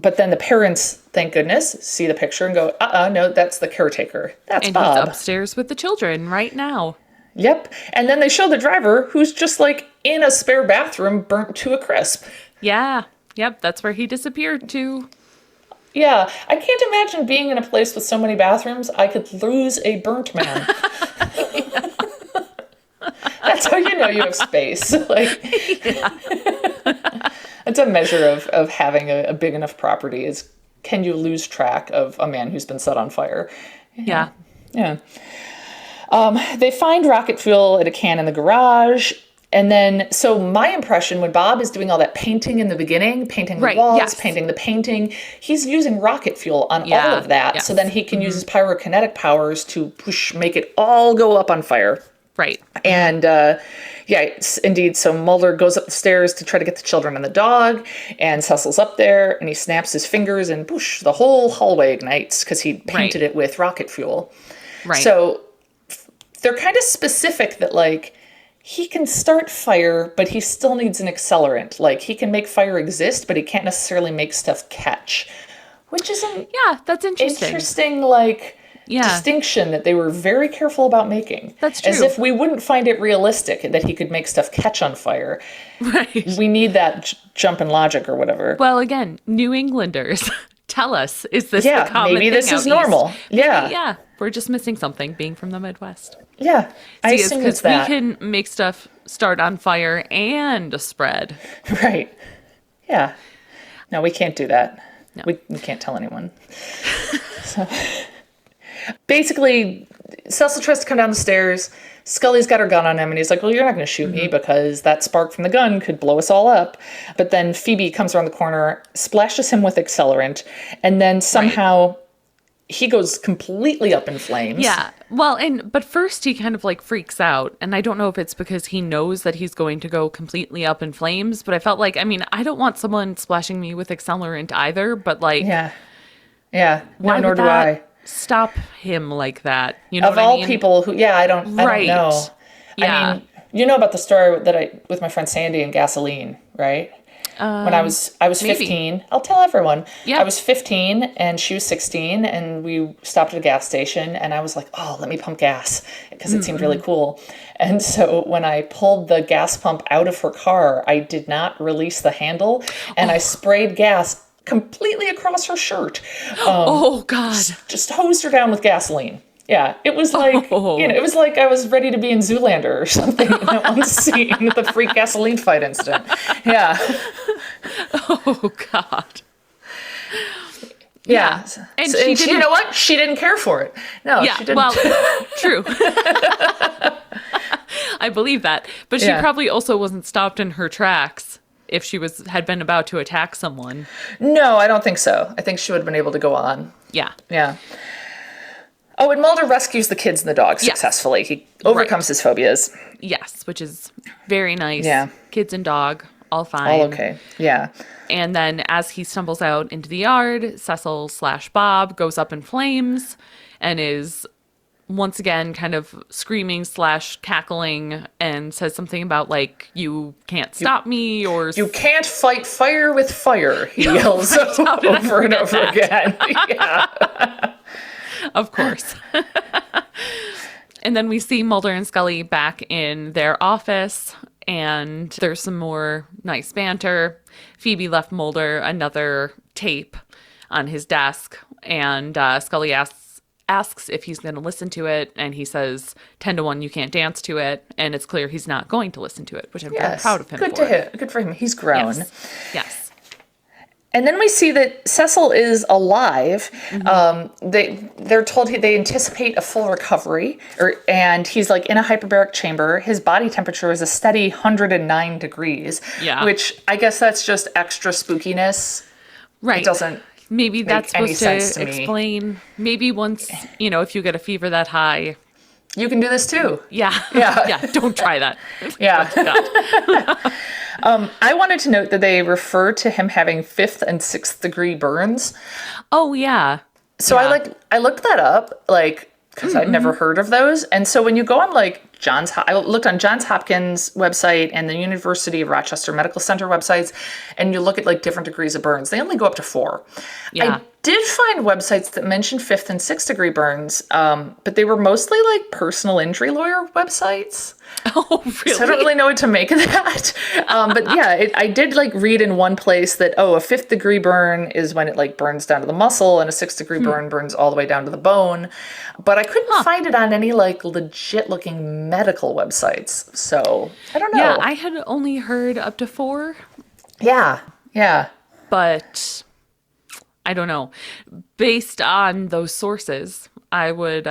S4: But then the parents, thank goodness, see the picture and go, no, that's the caretaker. That's Bob.
S3: And he's upstairs with the children right now.
S4: Yep. And then they show the driver who's just like in a spare bathroom burnt to a crisp.
S3: Yeah. Yep. That's where he disappeared to.
S4: Yeah. I can't imagine being in a place with so many bathrooms. I could lose a burnt man. That's how you know you have space. Like, it's a measure of having a big enough property is can you lose track of a man who's been set on fire?
S3: Yeah.
S4: Yeah. They find rocket fuel in a can in the garage. And then, so my impression when Bob is doing all that painting in the beginning, painting the walls, painting the painting, he's using rocket fuel on all of that. So then he can use his pyrokinetic powers to make it all go up on fire.
S3: Right.
S4: And indeed. So Mulder goes up the stairs to try to get the children and the dog. And Cecil's up there and he snaps his fingers and the whole hallway ignites because he painted it with rocket fuel.
S3: Right.
S4: So they're kind of specific that like he can start fire, but he still needs an accelerant. Like he can make fire exist, but he can't necessarily make stuff catch, which is an
S3: that's interesting.
S4: Distinction that they were very careful about making.
S3: That's true.
S4: As if we wouldn't find it realistic that he could make stuff catch on fire.
S3: Right.
S4: We need that jump in logic or whatever.
S3: Well, again, New Englanders, tell us, is this the common
S4: maybe
S3: thing
S4: this is
S3: out
S4: normal.
S3: east?
S4: Yeah.
S3: We're just missing something being from the Midwest.
S4: Yeah. I assume it's that.
S3: We can make stuff start on fire and spread.
S4: Right. Yeah. No, we can't do that.
S3: No.
S4: We can't tell anyone. So basically, Cecil tries to come down the stairs. Scully's got her gun on him, and he's like, well, you're not going to shoot me because that spark from the gun could blow us all up. But then Phoebe comes around the corner, splashes him with accelerant, and then somehow he goes completely up in flames.
S3: Yeah. Well, but first he kind of like freaks out, and I don't know if it's because he knows that he's going to go completely up in flames, but I felt like, I don't want someone splashing me with accelerant either, but like...
S4: Yeah. Nor do I.
S3: Stop him like that. You know
S4: of all people who, I don't know.
S3: Yeah.
S4: I mean, you know about the story that with my friend Sandy and gasoline, right? When I was 15, I'll tell everyone. Yeah. I was 15 and she was 16 and we stopped at a gas station and I was like, oh, let me pump gas because it seemed really cool. And so when I pulled the gas pump out of her car, I did not release the handle and I sprayed gas completely across her shirt.
S3: Oh God.
S4: Just hosed her down with gasoline. Yeah, it was like,
S3: Oh.
S4: it was like I was ready to be in Zoolander or something in that one scene with the freak gasoline fight incident. Yeah.
S3: Oh, God.
S4: Yeah.
S3: And
S4: So-
S3: she
S4: you
S3: didn't-
S4: know what? She didn't care for it. No,
S3: Yeah,
S4: she didn't.
S3: well, true. I believe that. But she
S4: Yeah.
S3: probably also wasn't stopped in her tracks if she had been about to attack someone.
S4: No, I don't think so. I think she would have been able to go on.
S3: Yeah.
S4: Yeah. Oh, and Mulder rescues the kids and the dog
S3: Yes.
S4: successfully. He overcomes his phobias.
S3: Yes, which is very nice.
S4: Yeah.
S3: Kids and dog, all fine.
S4: All okay. Yeah.
S3: And then as he stumbles out into the yard, Cecil/Bob goes up in flames and is once again kind of screaming / cackling and says something about like, you can't stop me, or
S4: You can't fight fire with fire, he yells over and over again. Yeah.
S3: of course. And then we see Mulder and Scully back in their office, and there's some more nice banter. Phoebe left Mulder another tape on his desk, and Scully asks if he's going to listen to it, and he says 10-1 you can't dance to it, and it's clear he's not going to listen to it, which I'm very proud of him
S4: Good
S3: for.
S4: to him. Good for him. He's grown.
S3: Yes.
S4: And then we see that Cecil is alive. They're told they anticipate a full recovery, and he's like in a hyperbaric chamber. His body temperature is a steady 109 degrees.
S3: Yeah.
S4: Which I guess that's just extra spookiness.
S3: Right.
S4: It doesn't.
S3: Maybe that's
S4: any
S3: supposed
S4: sense
S3: to
S4: to me.
S3: explain. Maybe once, if you get a fever that high.
S4: You can do this too.
S3: Yeah.
S4: Yeah.
S3: Yeah. Don't try that.
S4: Yeah.
S3: God.
S4: I wanted to note that they refer to him having 5th and 6th degree burns.
S3: Oh, yeah.
S4: So I looked that up, because I'd never heard of those. And so when you go on I looked on Johns Hopkins website and the University of Rochester Medical Center websites, and you look at different degrees of burns. They only go up to 4.
S3: Yeah.
S4: I did find websites that mentioned 5th and 6th degree burns, but they were mostly personal injury lawyer websites.
S3: Oh, really?
S4: So I don't really know what to make of that. But yeah, I did read in one place that, a 5th degree burn is when it burns down to the muscle, and a 6th degree burn burns all the way down to the bone. But I couldn't find it on any legit looking medical websites. So I don't know.
S3: Yeah, I had only heard up to 4,
S4: Yeah.
S3: but I don't know. Based on those sources, I would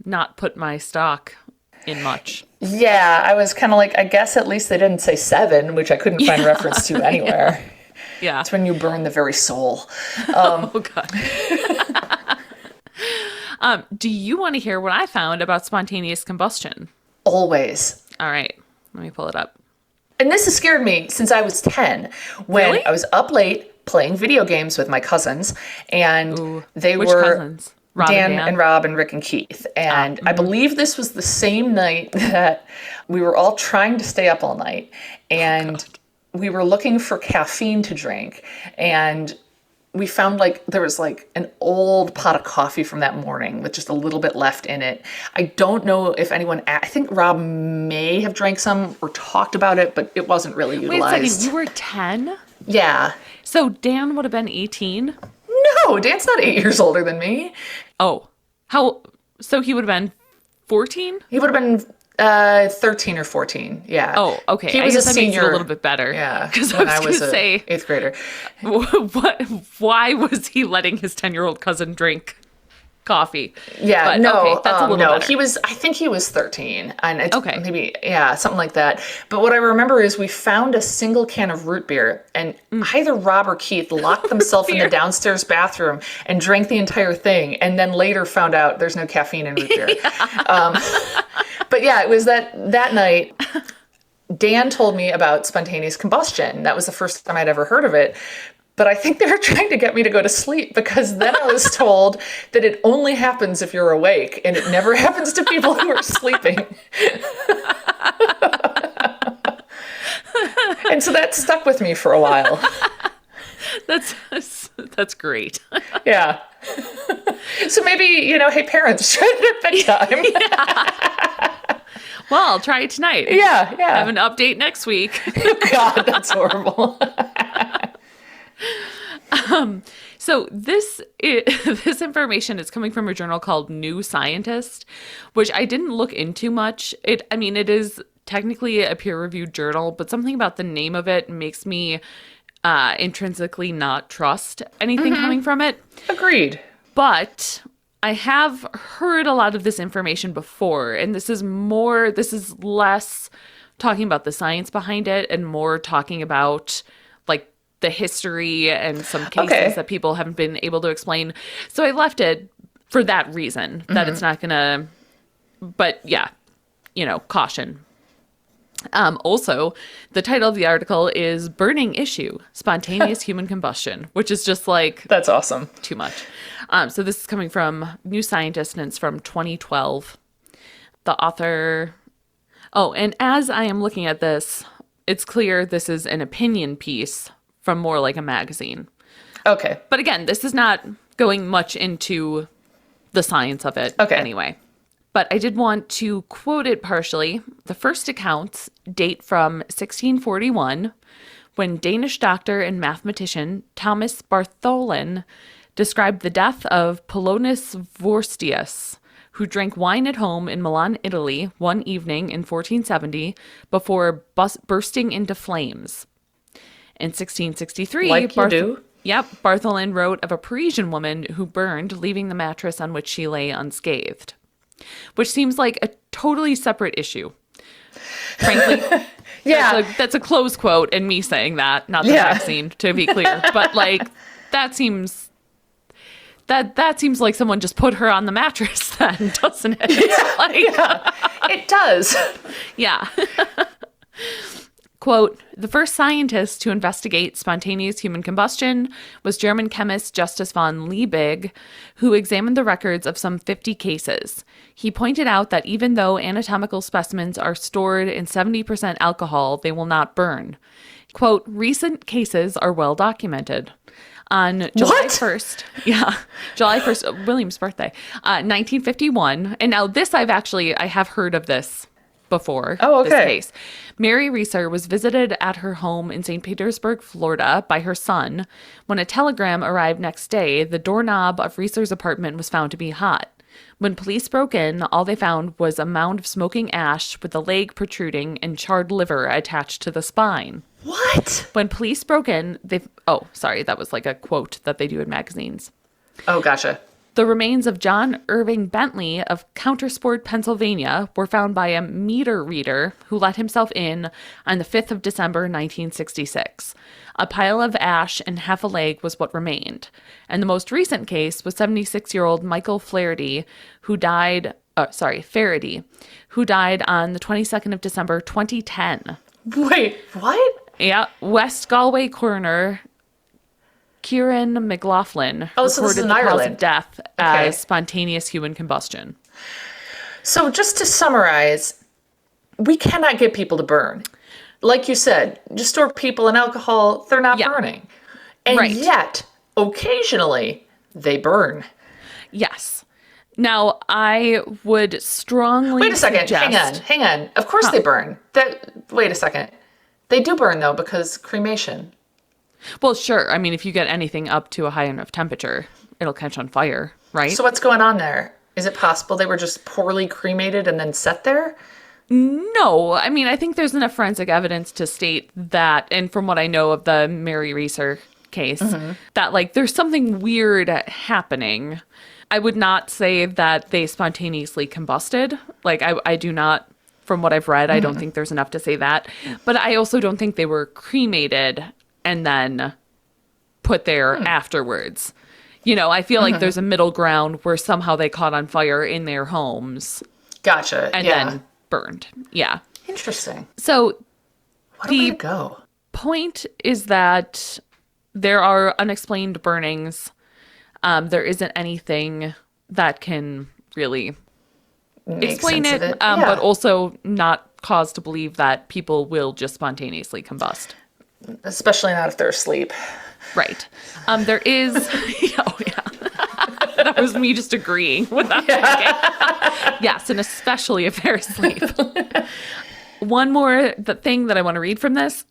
S3: not put my stock in much.
S4: Yeah, I was kind of I guess at least they didn't say 7, which I couldn't find reference to anywhere.
S3: Yeah.
S4: It's when you burn the very soul.
S3: Oh, God. Do you want to hear what I found about spontaneous combustion?
S4: Always.
S3: All right. Let me pull it up.
S4: And this has scared me since I was 10, when
S3: Really?
S4: I was up late playing video games with my cousins, and they
S3: Which
S4: were
S3: cousins? Rob
S4: Dan
S3: and Dan?
S4: and Rob and Rick and Keith. And I believe this was the same night that we were all trying to stay up all night, and we were looking for caffeine to drink, and we found there was an old pot of coffee from that morning with just a little bit left in it. I don't know if anyone, I think Rob may have drank some or talked about it, but it wasn't really
S3: Wait a
S4: utilized.
S3: second. You were 10?
S4: Yeah.
S3: So Dan would have been 18?
S4: No, Dan's not 8 years older than me.
S3: Oh. So he would have been 14?
S4: He would have been 13 or 14. Yeah.
S3: Oh, okay.
S4: He
S3: I
S4: was
S3: guess
S4: a
S3: that
S4: senior.
S3: makes it a little bit better.
S4: Yeah.
S3: Because I
S4: when
S3: was going to
S4: a
S3: say,
S4: 8th grader.
S3: why was he letting his 10-year-old cousin drink coffee?
S4: Yeah,
S3: But,
S4: no,
S3: okay, that's a little
S4: no.
S3: better.
S4: I think he was 13, and it's
S3: Okay.
S4: maybe, yeah, something like that. But what I remember is we found a single can of root beer, and either Rob or Keith locked themselves in the downstairs bathroom and drank the entire thing, and then later found out there's no caffeine in root beer. But yeah, it was that night. Dan told me about spontaneous combustion. That was the first time I'd ever heard of it. But I think they were trying to get me to go to sleep, because then I was told that it only happens if you're awake, and it never happens to people who are sleeping. And so that stuck with me for a while.
S3: That's great.
S4: Yeah. So maybe, hey, parents, try it at bedtime.
S3: Well, I'll try it tonight.
S4: Yeah.
S3: Have an update next week.
S4: God, that's horrible.
S3: So this information is coming from a journal called New Scientist, which I didn't look into much. It is technically a peer-reviewed journal, but something about the name of it makes me intrinsically not trust anything coming from it.
S4: Agreed.
S3: But I have heard a lot of this information before, and this is less talking about the science behind it and more talking about like the history and some cases that people haven't been able to explain. So I left it for that reason, that it's not gonna, but yeah, caution. Also, the title of the article is Burning Issue, Spontaneous Human Combustion, which is just like...
S4: That's awesome.
S3: Too much. So this is coming from New Scientist, and it's from 2012. The author... Oh, and as I am looking at this, it's clear this is an opinion piece from more like a magazine.
S4: Okay.
S3: But again, this is not going much into the science of it anyway. But I did want to quote it partially. The first accounts date from 1641, when Danish doctor and mathematician Thomas Bartholin described the death of Polonius Vorstius, who drank wine at home in Milan, Italy, one evening in 1470 before bursting into flames. In 1663, Bartholin wrote of a Parisian woman who burned, leaving the mattress on which she lay unscathed. Which seems like a totally separate issue. Frankly, that's a close quote, and me saying that, not the vaccine, to be clear. But like, that seems like someone just put her on the mattress, then, doesn't it?
S4: It does.
S3: Yeah. Quote, the first scientist to investigate spontaneous human combustion was German chemist Justus von Liebig, who examined the records of some 50 cases. He pointed out that even though anatomical specimens are stored in 70% alcohol, they will not burn. Quote, recent cases are well documented. On July 1st, July 1st, William's birthday, 1951, and now this I have heard of this before this case. Mary Reeser was visited at her home in St. Petersburg, Florida, by her son. When a telegram arrived next day, the doorknob of Reeser's apartment was found to be hot. When police broke in, all they found was a mound of smoking ash with a leg protruding and charred liver attached to the spine.
S4: What?
S3: When police broke in, that was like a quote that they do in magazines.
S4: Oh, gotcha.
S3: The remains of John Irving Bentley of Countersport, Pennsylvania, were found by a meter reader who let himself in on the 5th of December, 1966. A pile of ash and half a leg was what remained. And the most recent case was 76-year-old Michael Flaherty, who died on the 22nd of December, 2010.
S4: Wait, what?
S3: Yeah, West Galway coroner Kieran McLaughlin reported the cause of death as spontaneous human combustion.
S4: So just to summarize, we cannot get people to burn. Like you said, just store people in alcohol, they're not burning. And yet, occasionally, they burn.
S3: Yes. Now, I would strongly
S4: Wait a second, hang on. Of course they burn. Wait a second. They do burn, though, because cremation.
S3: Well, sure. I mean, if you get anything up to a high enough temperature, it'll catch on fire, right?
S4: So what's going on there? Is it possible they were just poorly cremated and then set there?
S3: No. I mean, I think there's enough forensic evidence to state that, and from what I know of the Mary Reeser case, that, like, there's something weird happening. I would not say that they spontaneously combusted. Like, I do not, from what I've read, I don't think there's enough to say that. But I also don't think they were cremated and then put there afterwards. I feel like there's a middle ground where somehow they caught on fire in their homes.
S4: Gotcha.
S3: And then burned. Yeah.
S4: Interesting.
S3: So
S4: what a way to go.
S3: Point is that there are unexplained burnings. There isn't anything that can really explain it, but also not cause to believe that people will just spontaneously combust.
S4: Especially not if they're asleep.
S3: Right. There is... That was me just agreeing without checking. Yes, and especially if they're asleep. One more thing that I want to read from this.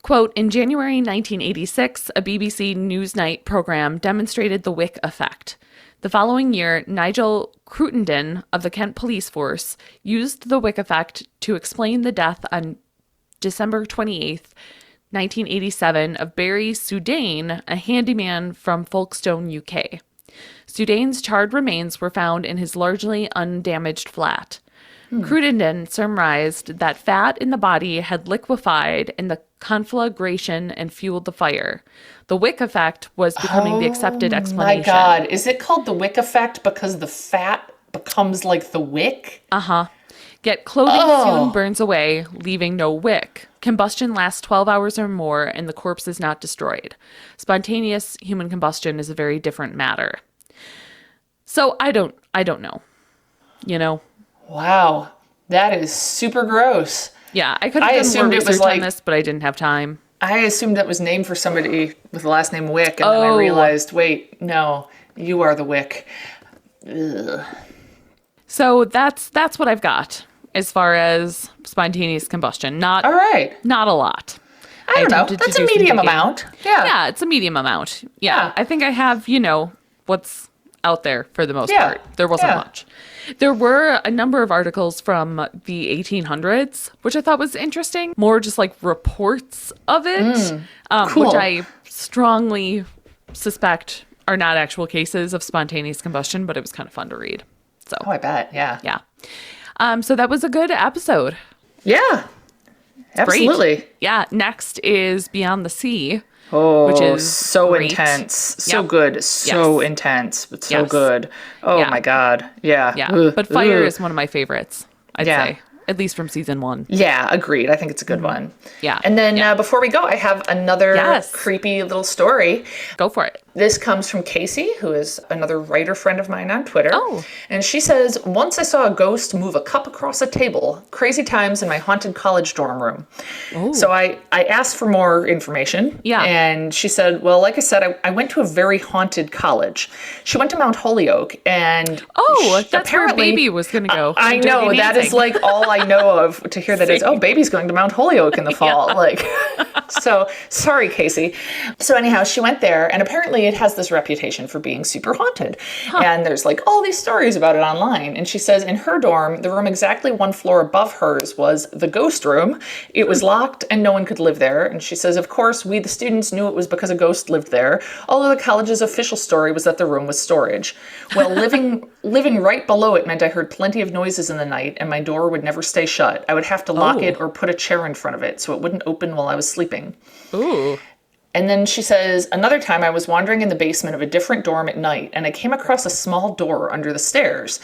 S3: Quote, in January 1986, a BBC Newsnight program demonstrated the Wick effect. The following year, Nigel Cruttenden of the Kent Police Force used the Wick effect to explain the death on December 28th, 1987, of Barry Soudane, a handyman from Folkestone, UK. Soudane's charred remains were found in his largely undamaged flat. Cruttenden surmised that fat in the body had liquefied in the conflagration and fueled the fire. The Wick effect was becoming the accepted explanation.
S4: My God. Is it called the Wick effect because the fat becomes like the wick?
S3: Uh-huh. Yet clothing soon burns away, leaving no wick. Combustion lasts 12 hours or more, and the corpse is not destroyed. Spontaneous human combustion is a very different matter. So I don't know. You know?
S4: Wow. That is super gross.
S3: Yeah, I could have done more research on this, but I didn't have time.
S4: I assumed that was named for somebody with the last name Wick, and then I realized, wait, no, you are the Wick. Ugh.
S3: So that's what I've got as far as spontaneous combustion. Not
S4: all right.
S3: Not a lot.
S4: I don't know. That's a medium amount. Yeah.
S3: Yeah, it's a medium amount. Yeah. I think I have, what's out there for the most part. There wasn't much. There were a number of articles from the 1800s, which I thought was interesting. More just like reports of it,
S4: cool.
S3: which I strongly suspect are not actual cases of spontaneous combustion, but it was kind of fun to read. So,
S4: I bet. Yeah.
S3: Yeah. So that was a good episode.
S4: Yeah. Absolutely.
S3: Great. Yeah. Next is Beyond the Sea.
S4: Oh,
S3: which is
S4: so
S3: great.
S4: intense. So good. So intense, but so good. Oh
S3: Yeah.
S4: my God. Yeah.
S3: Yeah. But Fire is one of my favorites, I'd say. At least from season 1.
S4: Yeah, agreed. I think it's a good one.
S3: Yeah.
S4: And then before we go, I have another creepy little story.
S3: Go for it.
S4: This comes from Casey, who is another writer friend of mine on Twitter.
S3: Oh.
S4: And she says, once I saw a ghost move a cup across a table. Crazy times in my haunted college dorm room. Oh. So I asked for more information.
S3: Yeah.
S4: And she said, well, like I said, I went to a very haunted college. She went to Mount Holyoke. And
S3: that's where Baby was going to go.
S4: I know. That is like all I know of to hear that is, Baby's going to Mount Holyoke in the fall. Like, so sorry, Casey. So anyhow, she went there, and apparently it has this reputation for being super haunted. And there's like all these stories about it online. And she says in her dorm, the room exactly one floor above hers was the ghost room. It was locked and no one could live there. And she says, of course, we, the students, knew it was because a ghost lived there. Although the college's official story was that the room was storage. Well, living right below it meant I heard plenty of noises in the night, and my door would never stay shut. I would have to lock it or put a chair in front of it so it wouldn't open while I was sleeping.
S3: Ooh.
S4: And then she says, another time I was wandering in the basement of a different dorm at night, and I came across a small door under the stairs.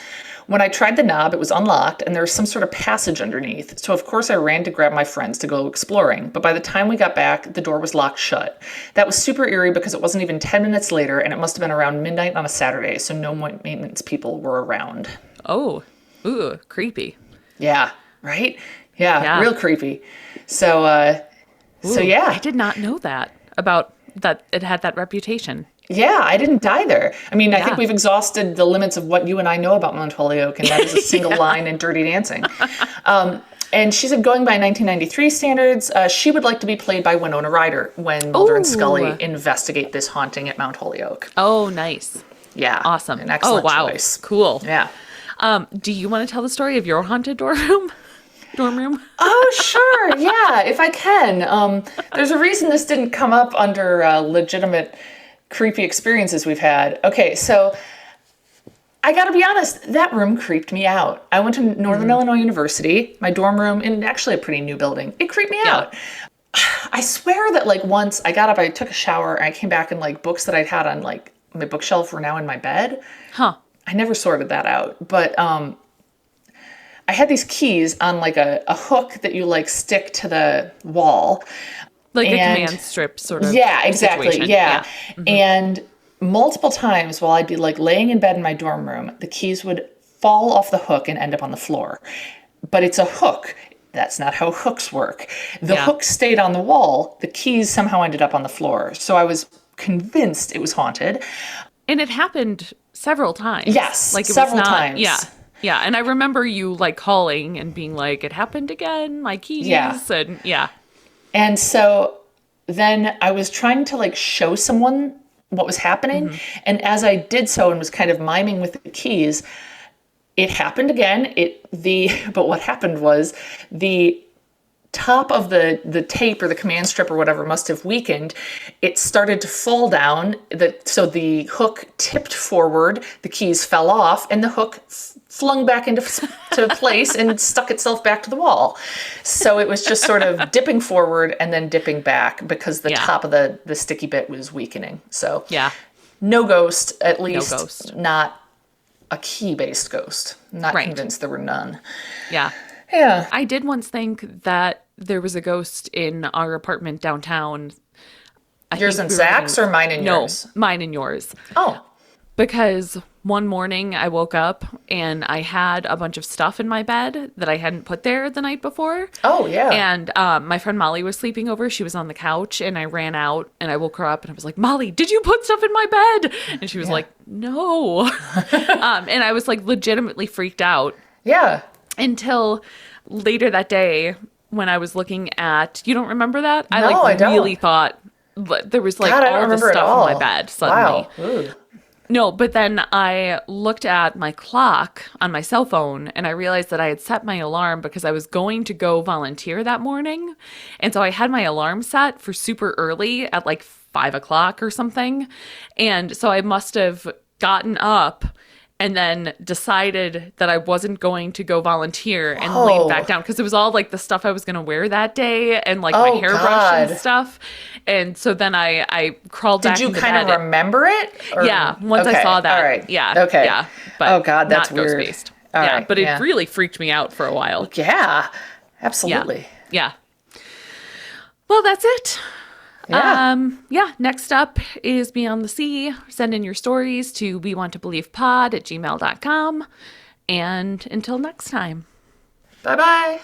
S4: When I tried the knob, it was unlocked, and there was some sort of passage underneath. So of course I ran to grab my friends to go exploring. But by the time we got back, the door was locked shut. That was super eerie because it wasn't even 10 minutes later, and it must have been around midnight on a Saturday, so no maintenance people were around.
S3: Oh. Ooh, creepy.
S4: Yeah. Right? Yeah. Real creepy. So, yeah.
S3: I did not know that about that it had that reputation.
S4: Yeah, I didn't either. I mean, I think we've exhausted the limits of what you and I know about Mount Holyoke, and that is a single line in Dirty Dancing. And she said, going by 1993 standards, she would like to be played by Winona Ryder when Mulder and Scully investigate this haunting at Mount Holyoke.
S3: Oh, nice.
S4: Yeah.
S3: Awesome.
S4: An excellent choice.
S3: Cool.
S4: Yeah.
S3: Do you want to tell the story of your haunted dorm room?
S4: Oh, sure. Yeah, if I can. There's a reason this didn't come up under legitimate creepy experiences we've had. Okay, so I gotta be honest, that room creeped me out. I went to Northern Illinois University, my dorm room, in actually a pretty new building. It creeped me out. I swear that like once I got up, I took a shower, and I came back and like books that I'd had on like my bookshelf were now in my bed.
S3: Huh.
S4: I never sorted that out, but I had these keys on like a hook that you like stick to the wall.
S3: Like a command strip sort of.
S4: Yeah, exactly.
S3: Situation.
S4: Yeah. Mm-hmm. And multiple times while I'd be like laying in bed in my dorm room, the keys would fall off the hook and end up on the floor. But it's a hook. That's not how hooks work. The hook stayed on the wall. The keys somehow ended up on the floor. So I was convinced it was haunted.
S3: And it happened several times.
S4: Yes,
S3: like it
S4: several
S3: was not,
S4: times.
S3: Yeah. Yeah. And I remember you like calling and being like, it happened again, my keys.
S4: Yeah.
S3: And
S4: And so then I was trying to like show someone what was happening. And as I did so and was kind of miming with the keys, it happened again. But what happened was the top of the tape or the command strip or whatever must have weakened. It started to fall down. So the hook tipped forward, the keys fell off, and the hook flung back into place and stuck itself back to the wall. So it was just sort of dipping forward and then dipping back because the top of the sticky bit was weakening. So no ghost, at least not a key-based ghost. Not convinced there were none.
S3: Yeah.
S4: Yeah.
S3: I did once think that there was a ghost in our apartment downtown.
S4: Yours and Zach's or mine and yours?
S3: No, mine and yours.
S4: Oh.
S3: Because one morning I woke up and I had a bunch of stuff in my bed that I hadn't put there the night before.
S4: Oh, yeah.
S3: And my friend Molly was sleeping over. She was on the couch and I ran out and I woke her up and I was like, Molly, did you put stuff in my bed? And she was like, no. And I was like legitimately freaked out.
S4: Yeah.
S3: Until later that day when I was looking at, you don't remember that? I really thought there was like all this stuff in my bed suddenly.
S4: Wow.
S3: No, but then I looked at my clock on my cell phone and I realized that I had set my alarm because I was going to go volunteer that morning. And so I had my alarm set for super early at like 5 o'clock or something. And so I must have gotten up and then decided that I wasn't going to go volunteer and laid back down because it was all like the stuff I was going to wear that day and like my hairbrush and stuff. And so then I crawled back into bed.
S4: Did you kind of remember it?
S3: Or? Yeah, once I saw that.
S4: All right.
S3: Yeah.
S4: Okay.
S3: Yeah. But
S4: that's
S3: not
S4: weird.
S3: Ghost-based. Yeah, but it really freaked me out for a while.
S4: Yeah, absolutely.
S3: Yeah. Well, that's it.
S4: Yeah.
S3: Next up is Beyond the Sea. Send in your stories to wewantobelievepod@gmail.com. And until next time.
S4: Bye-bye.